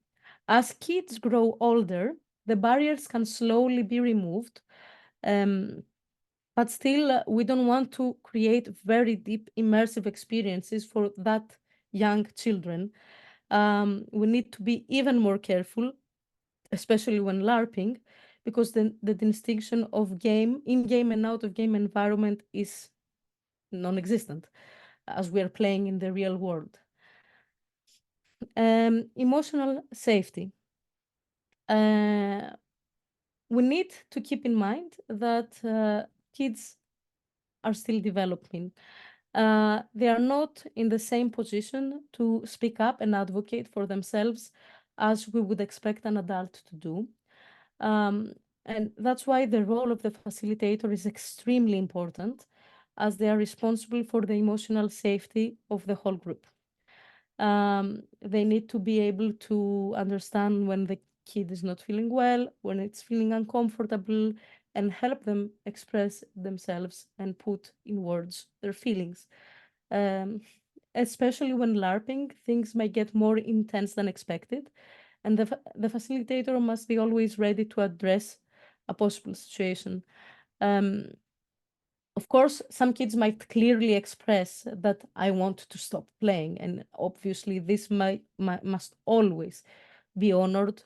Speaker 2: As kids grow older, the barriers can slowly be removed, but still, we don't want to create very deep immersive experiences for that young children. We need to be even more careful, especially when LARPing, because the distinction of in-game and out-of-game environment is non-existent, as we are playing in the real world. Emotional safety. We need to keep in mind that kids are still developing. They are not in the same position to speak up and advocate for themselves as we would expect an adult to do. And that's why the role of the facilitator is extremely important, as they are responsible for the emotional safety of the whole group. They need to be able to understand when the kid is not feeling well, when it's feeling uncomfortable, and help them express themselves and put in words their feelings. Especially when LARPing, things may get more intense than expected, and the facilitator must be always ready to address a possible situation. Of course, some kids might clearly express that I want to stop playing, and obviously this must always be honored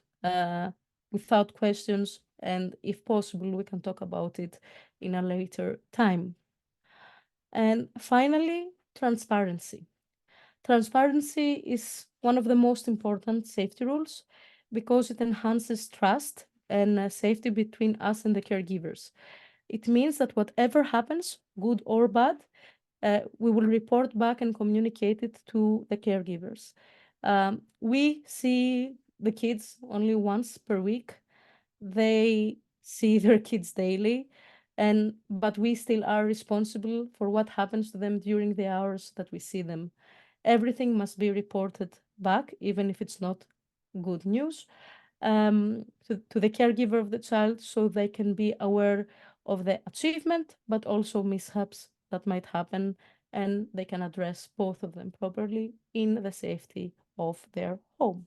Speaker 2: without questions, and if possible, we can talk about it in a later time. And finally, transparency. Transparency is one of the most important safety rules, because it enhances trust and safety between us and the caregivers. It means that whatever happens, good or bad, we will report back and communicate it to the caregivers. We see the kids only once per week. They see their kids daily, but we still are responsible for what happens to them during the hours that we see them. Everything must be reported back, even if it's not good news, to the caregiver of the child, so they can be aware of the achievement, but also mishaps that might happen, and they can address both of them properly in the safety of their home.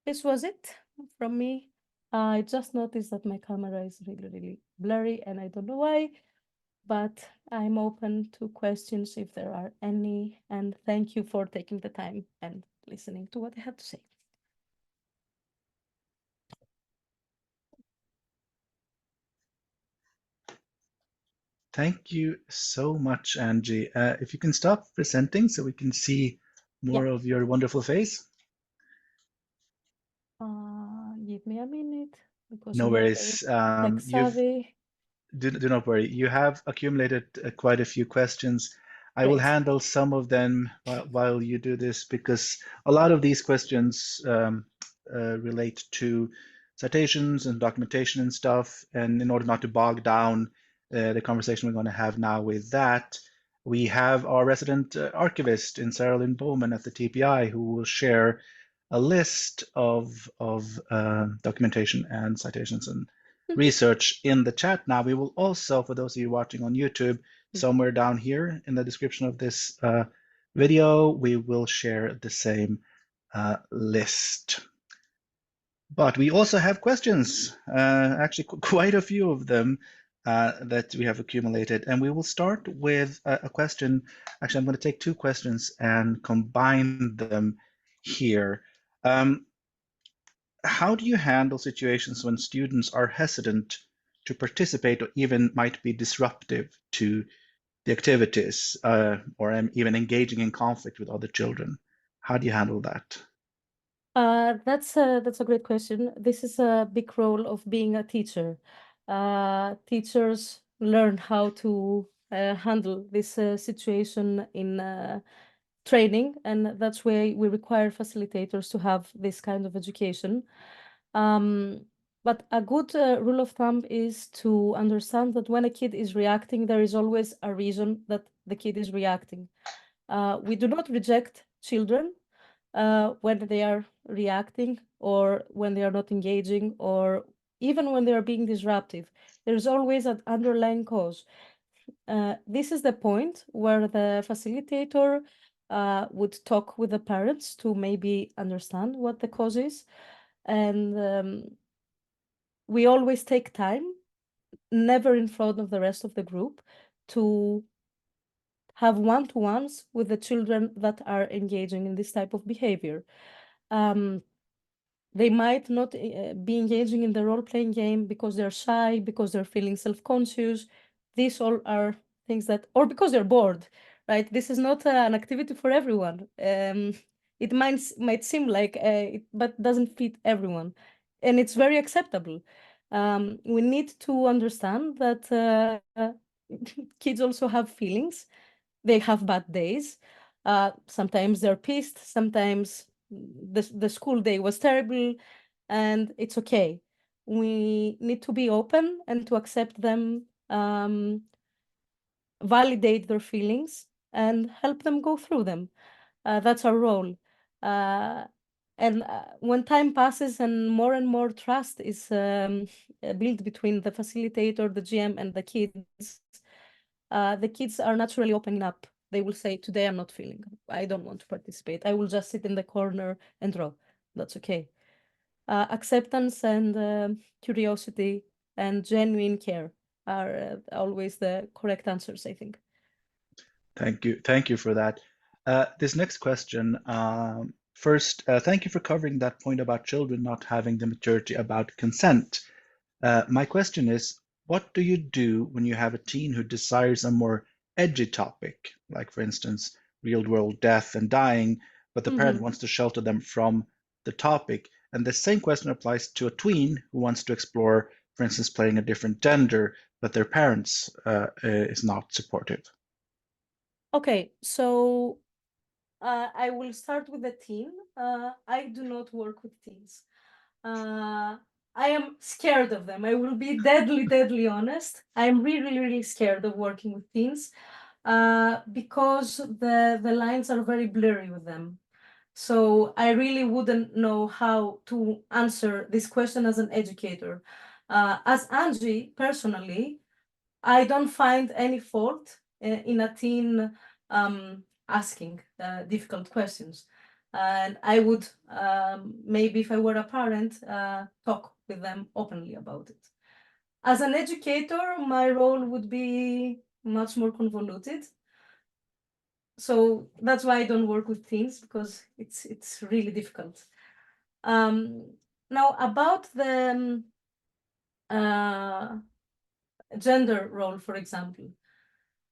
Speaker 2: This was it from me. I just noticed that my camera is really, really blurry, and I don't know why, but I'm open to questions if there are any. And thank you for taking the time and listening to what I had to say.
Speaker 1: Thank you so much, Angie. If you can stop presenting so we can see more of your wonderful face.
Speaker 2: Give me a minute because
Speaker 1: No
Speaker 2: I'm not very
Speaker 1: worries.
Speaker 2: tech savvy.
Speaker 1: Do not worry. You have accumulated quite a few questions. I will
Speaker 2: Great.
Speaker 1: handle some of them while you do this because a lot of these questions relate to citations and documentation and stuff. And in order not to bog down the conversation we're going to have now with that, we have our resident archivist in Sarah Lynn Bowman at the TPI who will share a list of documentation and citations and research in the chat now. We will also, for those of you watching on YouTube, somewhere down here in the description of this video, we will share the same list. But we also have questions, actually quite a few of them that we have accumulated. And we will start with a question. Actually, I'm going to take two questions and combine them here. How do you handle situations when students are hesitant to participate or even might be disruptive to the activities or even engaging in conflict with other children? How do you handle that?
Speaker 2: That's a great question. This is a big role of being a teacher. Teachers learn how to handle this situation in training, and that's why we require facilitators to have this kind of education. But a good rule of thumb is to understand that when a kid is reacting, there is always a reason that the kid is reacting. We do not reject children when they are reacting or when they are not engaging or even when they are being disruptive. There's always an underlying cause. This is the point where the facilitator would talk with the parents to maybe understand what the cause is. And we always take time, never in front of the rest of the group, to have one-to-ones with the children that are engaging in this type of behavior. They might not be engaging in the role-playing game because they're shy, because they're feeling self-conscious. These all are things that, or because they're bored, right? This is not an activity for everyone. It might seem like it, but doesn't fit everyone, and it's very acceptable. We need to understand that kids also have feelings. They have bad days. Sometimes they're pissed. Sometimes the school day was terrible, and it's okay. We need to be open and to accept them, validate their feelings, and help them go through them. That's our role. And when time passes and more trust is built between the facilitator, the GM, and the kids are naturally opening up. They will say, today I'm not feeling, I don't want to participate. I will just sit in the corner and draw. That's okay. Acceptance and curiosity and genuine care are always the correct answers, I think.
Speaker 1: Thank you for that. This next question, first, thank you for covering that point about children not having the maturity about consent. My question is, what do you do when you have a teen who desires a more edgy topic, like for instance, real world death and dying, but the parent wants to shelter them from the topic? And the same question applies to a tween who wants to explore, for instance, playing a different gender, but their parents is not supportive.
Speaker 2: Okay, so I will start with the teen. I do not work with teens. I am scared of them. I will be deadly honest. I'm really scared of working with teens because the lines are very blurry with them. So I really wouldn't know how to answer this question as an educator. As Angie, personally, I don't find any fault in a teen asking difficult questions. And I would, maybe if I were a parent, talk with them openly about it. As an educator, my role would be much more convoluted. So that's why I don't work with teens, because it's really difficult. Now about the gender role, for example,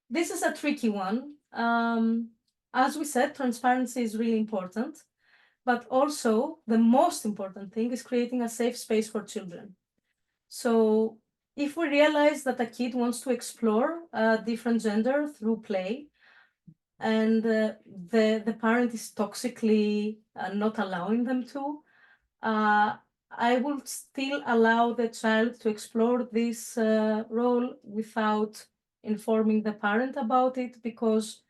Speaker 2: this is a tricky one. As we said, transparency is really important, but also the most important thing is creating a safe space for children. So if we realize that a kid wants to explore a different gender through play, and the parent is toxically not allowing them to, I will still allow the child to explore this role without informing the parent about it, because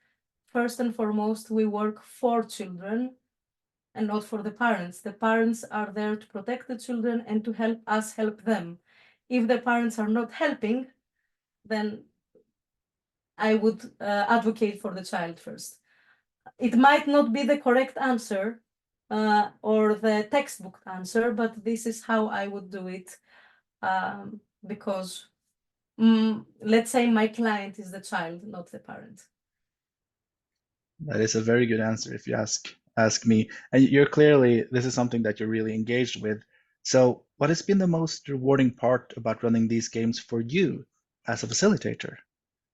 Speaker 2: first and foremost, we work for children and not for the parents. The parents are there to protect the children and to help us help them. If the parents are not helping, then I would advocate for the child first. It might not be the correct answer or the textbook answer, but this is how I would do it, because let's say my client is the child, not the parent.
Speaker 1: That is a very good answer if you ask me. And you're clearly, this is something that you're really engaged with. So what has been the most rewarding part about running these games for you as a facilitator?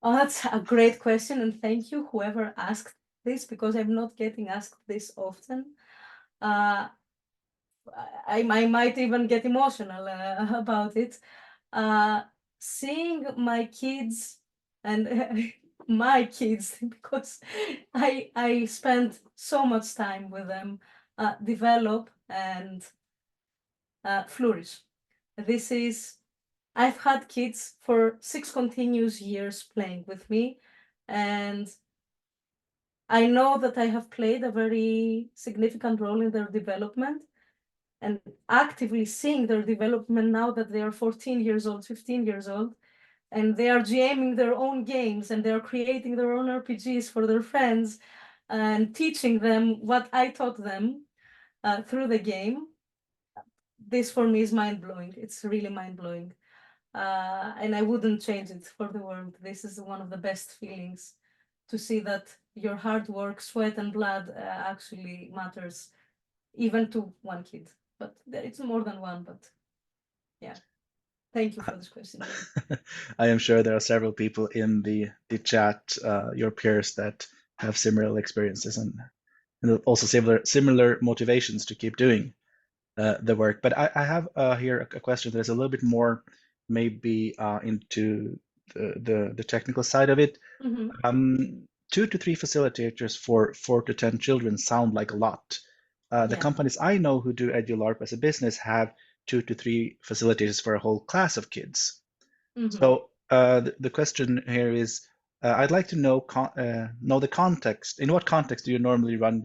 Speaker 2: Oh, that's a great question, and thank you whoever asked this, because I'm not getting asked this often. I might even get emotional about it. Seeing my kids and my kids, because I spend so much time with them, develop and flourish. This is, I've had kids for 6 continuous years playing with me, and I know that I have played a very significant role in their development, and actively seeing their development now that they are 14 years old, 15 years old, and they are GMing their own games, and they are creating their own RPGs for their friends and teaching them what I taught them through the game. This for me is mind-blowing. It's really mind-blowing. And I wouldn't change it for the world. This is one of the best feelings, to see that your hard work, sweat and blood actually matters, even to one kid. But it's more than one, but yeah. Thank you for this question.
Speaker 1: I am sure there are several people in the chat, your peers, that have similar experiences and also similar motivations to keep doing the work. But I have here a question that is a little bit more maybe into the technical side of it. 2 to 3 facilitators for 4 to 10 children sound like a lot. The companies I know who do EduLARP as a business have 2 to 3 facilitators for a whole class of kids. So the question here is, I'd like to know the context. In what context do you normally run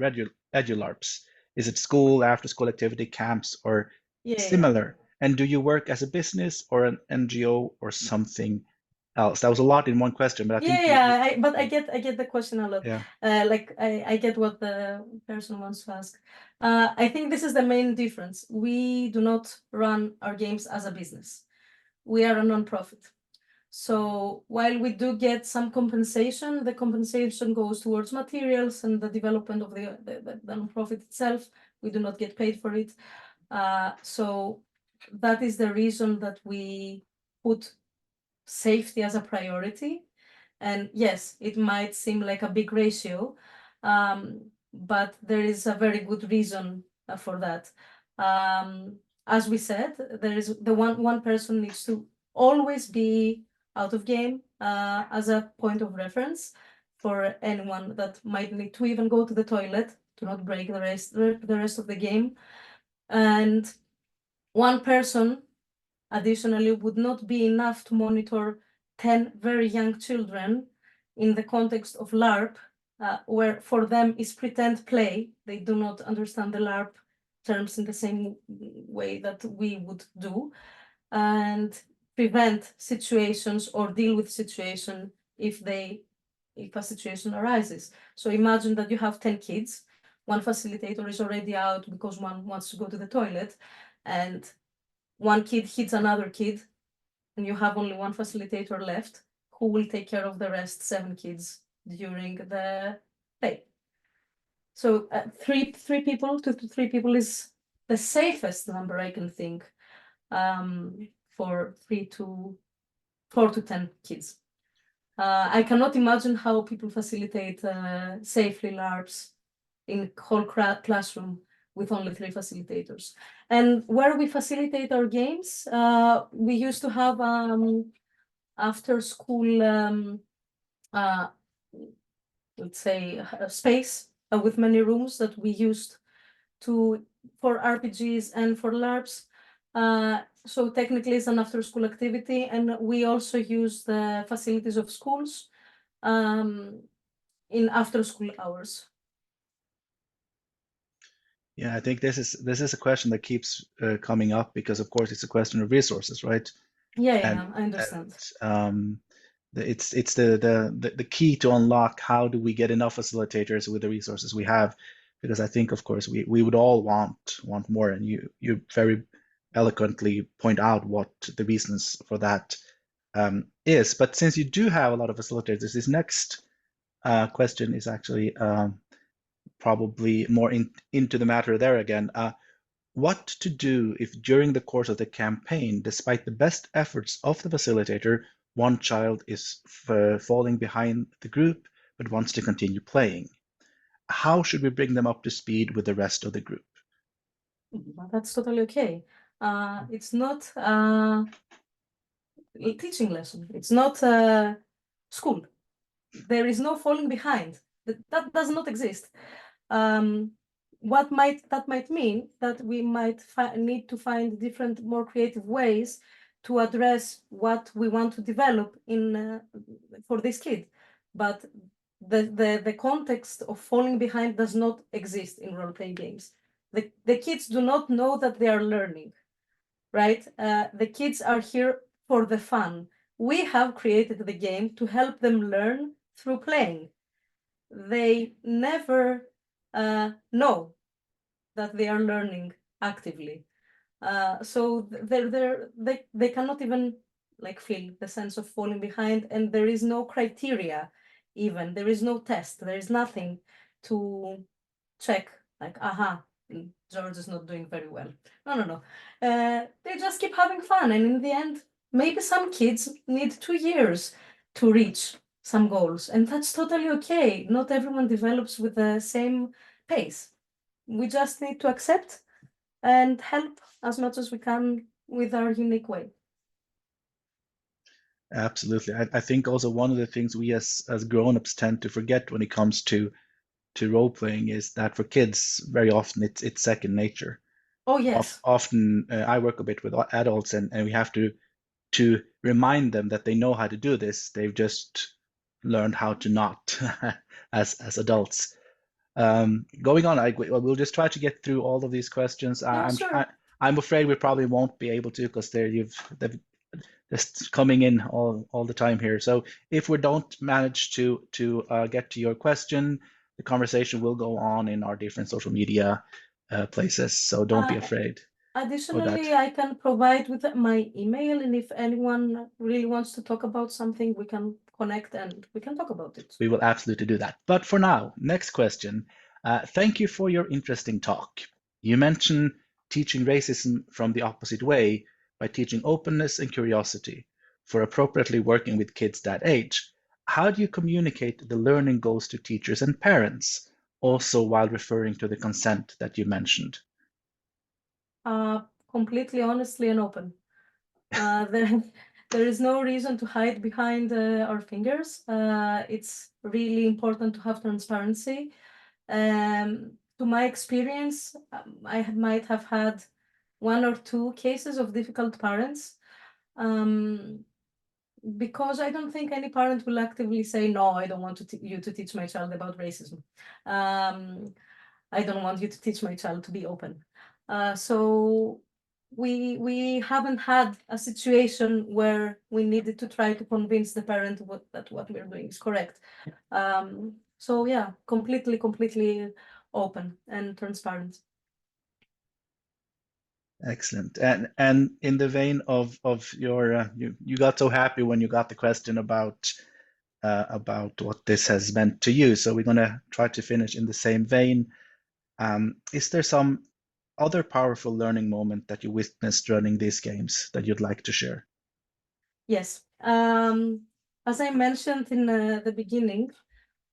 Speaker 1: EduLARPs? Is it school, after-school activity, camps, or similar? And do you work as a business or an NGO or something else? That was a lot in one question, but I think
Speaker 2: but I get the question a lot.
Speaker 1: Yeah.
Speaker 2: Like I get what the person wants to ask. I think this is the main difference. We do not run our games as a business. We are a non-profit. So while we do get some compensation, the compensation goes towards materials and the development of the non-profit itself. We do not get paid for it. So that is the reason that we put safety as a priority. And yes, it might seem like a big ratio, but there is a very good reason for that. As we said, there is the one person needs to always be out of game as a point of reference for anyone that might need to even go to the toilet to not break the rest of the game. And one person additionally would not be enough to monitor 10 very young children in the context of LARP, where for them is pretend play. They do not understand the LARP terms in the same way that we would do, and prevent situations or deal with situation if a situation arises. So imagine that you have 10 kids one facilitator is already out because one wants to go to the toilet, and one kid hits another kid, and you have only one facilitator left, who will take care of the rest 7 kids during the day. So 3 people, 2 to 3 people is the safest number I can think for 4 to 10 kids. I cannot imagine how people facilitate safely LARPs in whole classroom with only 3 facilitators. And where we facilitate our games, we used to have after school, let's say, a space with many rooms that we used for RPGs and for LARPs. So technically it's an after school activity, and we also use the facilities of schools in after school hours.
Speaker 1: Yeah, I think this is a question that keeps coming up because, of course, it's a question of resources, right?
Speaker 2: Yeah, I understand.
Speaker 1: And it's the key to unlock how do we get enough facilitators with the resources we have, because I think, of course, we would all want more, and you very eloquently point out what the reasons for that is. But since you do have a lot of facilitators, this next question is actually probably more into the matter there again. What to do if during the course of the campaign, despite the best efforts of the facilitator, one child is falling behind the group but wants to continue playing? How should we bring them up to speed with the rest of the group?
Speaker 2: That's totally okay. It's not a teaching lesson. It's not school. There is no falling behind. That does not exist. What that might mean that we might need to find different, more creative ways to address what we want to develop in for this kid. But the context of falling behind does not exist in role-playing games. The kids do not know that they are learning, right? The kids are here for the fun. We have created the game to help them learn through playing. They never know that they are learning actively. So they cannot even like feel the sense of falling behind, and there is no criteria even. There is no test. There is nothing to check like, aha, George is not doing very well. No. They just keep having fun, and in the end, maybe some kids need 2 years to reach some goals, and that's totally okay. Not everyone develops with the same pace. We just need to accept and help as much as we can with our unique way.
Speaker 1: Absolutely. I think also one of the things we as grown-ups tend to forget when it comes to role-playing is that for kids, very often it's second nature.
Speaker 2: Oh, yes.
Speaker 1: Often I work a bit with adults, and we have to remind them that they know how to do this. They've just learned how to not as adults. Going on, we'll just try to get through all of these questions.
Speaker 2: Sure.
Speaker 1: I'm afraid we probably won't be able to because they're just coming in all the time here. So if we don't manage to get to your question, the conversation will go on in our different social media places. So don't be afraid.
Speaker 2: Additionally, I can provide with my email, and if anyone really wants to talk about something, we can connect and we can talk about it.
Speaker 1: We will absolutely do that. But for now, next question. Thank you for your interesting talk. You mentioned teaching racism from the opposite way by teaching openness and curiosity for appropriately working with kids that age. How do you communicate the learning goals to teachers and parents, also while referring to the consent that you mentioned?
Speaker 2: Completely honestly and open. There is no reason to hide behind our fingers. It's really important to have transparency. To my experience, I might have had 1 or 2 cases of difficult parents, because I don't think any parent will actively say, no, I don't want you to teach my child about racism. I don't want you to teach my child to be open. So we haven't had a situation where we needed to try to convince the parent that what we're doing is correct. So yeah, completely open and transparent.
Speaker 1: Excellent. And in the vein of your you got so happy when you got the question about what this has meant to you. So we're going to try to finish in the same vein. Is there some other powerful learning moment that you witnessed running these games that you'd like to share?
Speaker 2: Yes. As I mentioned in the beginning,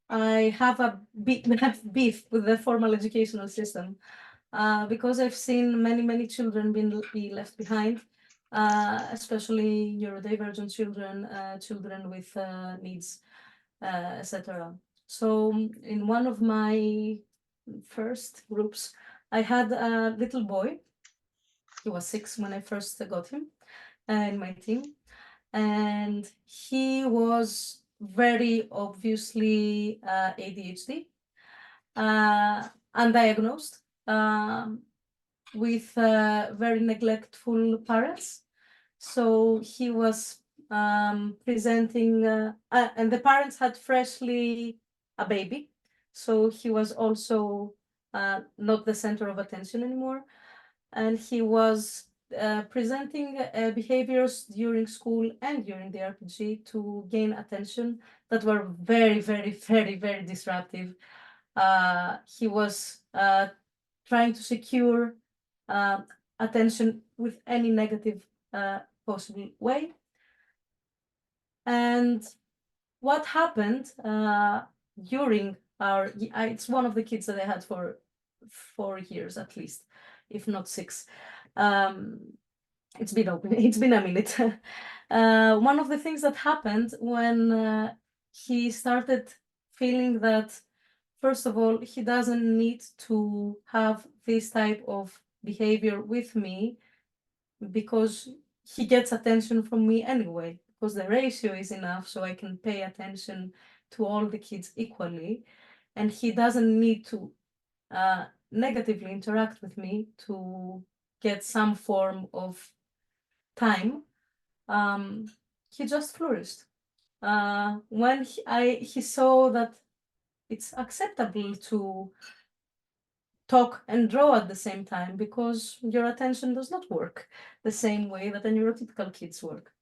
Speaker 2: I have a big beef with the formal educational system because I've seen many children be left behind, especially neurodivergent children, children with needs, etc. So in one of my first groups, I had a little boy. He was 6 when I first got him in my team, and he was very obviously ADHD, undiagnosed, with very neglectful parents. So he was presenting, and the parents had freshly a baby. So he was also not the center of attention anymore. And he was presenting behaviors during school and during the RPG to gain attention that were very disruptive. He was trying to secure attention with any negative possible way. And what happened during our, it's one of the kids that I had for 4 years at least, if not 6. It's been a minute. One of the things that happened when he started feeling that, first of all, he doesn't need to have this type of behavior with me because he gets attention from me anyway, because the ratio is enough so I can pay attention to all the kids equally, and he doesn't need to negatively interact with me to get some form of time. He just flourished. When he saw that it's acceptable to talk and draw at the same time because your attention does not work the same way that a neurotypical kids work.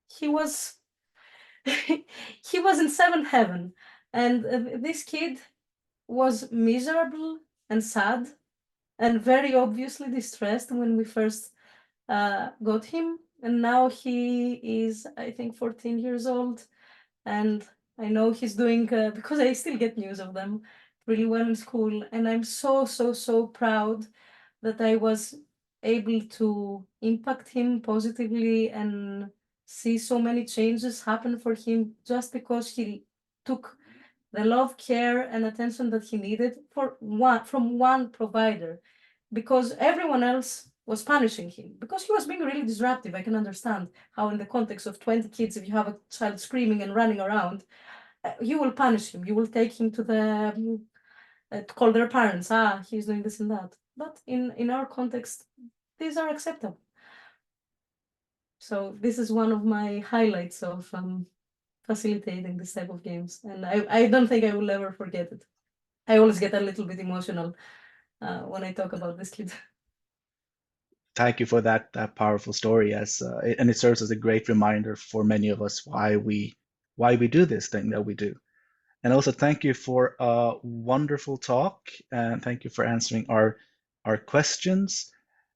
Speaker 2: He was he was in seventh heaven, and this kid was miserable and sad and very obviously distressed when we first got him, and now he is, I think, 14 years old, and I know he's doing because I still get news of them really well in school, and I'm so proud that I was able to impact him positively and see so many changes happen for him just because he took the love, care, and attention that he needed from one provider, because everyone else was punishing him because he was being really disruptive. I can understand how in the context of 20 kids, if you have a child screaming and running around, you will punish him. You will take him to the to call their parents. He's doing this and that. But in our context, these are acceptable. So this is one of my highlights of facilitating this type of games, and I don't think I will ever forget it. I always get a little bit emotional when I talk about this kid.
Speaker 1: Thank you for that powerful story, and it serves as a great reminder for many of us why we do this thing that we do. And also thank you for a wonderful talk, and thank you for answering our questions.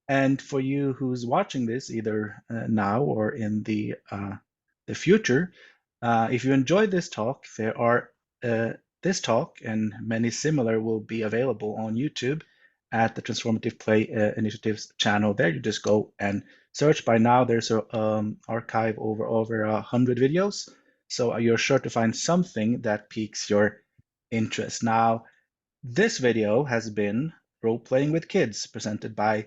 Speaker 1: And for you who's watching this, either now or in the future, if you enjoyed this talk, this talk and many similar will be available on YouTube at the Transformative Play Initiatives channel. There, you just go and search. By now, there's an archive over 100 videos, so you're sure to find something that piques your interest. Now, this video has been Role-Playing with Kids, presented by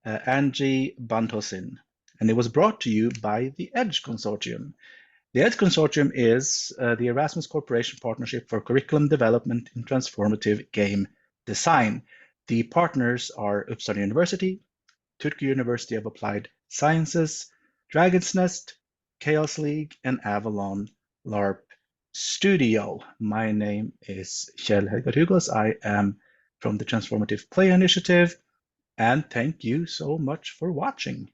Speaker 1: Angie Bandhoesingh, and it was brought to you by the EDGE Consortium. The EDGE Consortium is the Erasmus Cooperation Partnership for Curriculum Development in Transformative Game Design. The partners are Uppsala University, Turku University of Applied Sciences, Dragon's Nest, Chaos League, and Avalon Larp Studio. My name is Kjell Helgar Hugos. I am from the Transformative Play Initiative, and thank you so much for watching.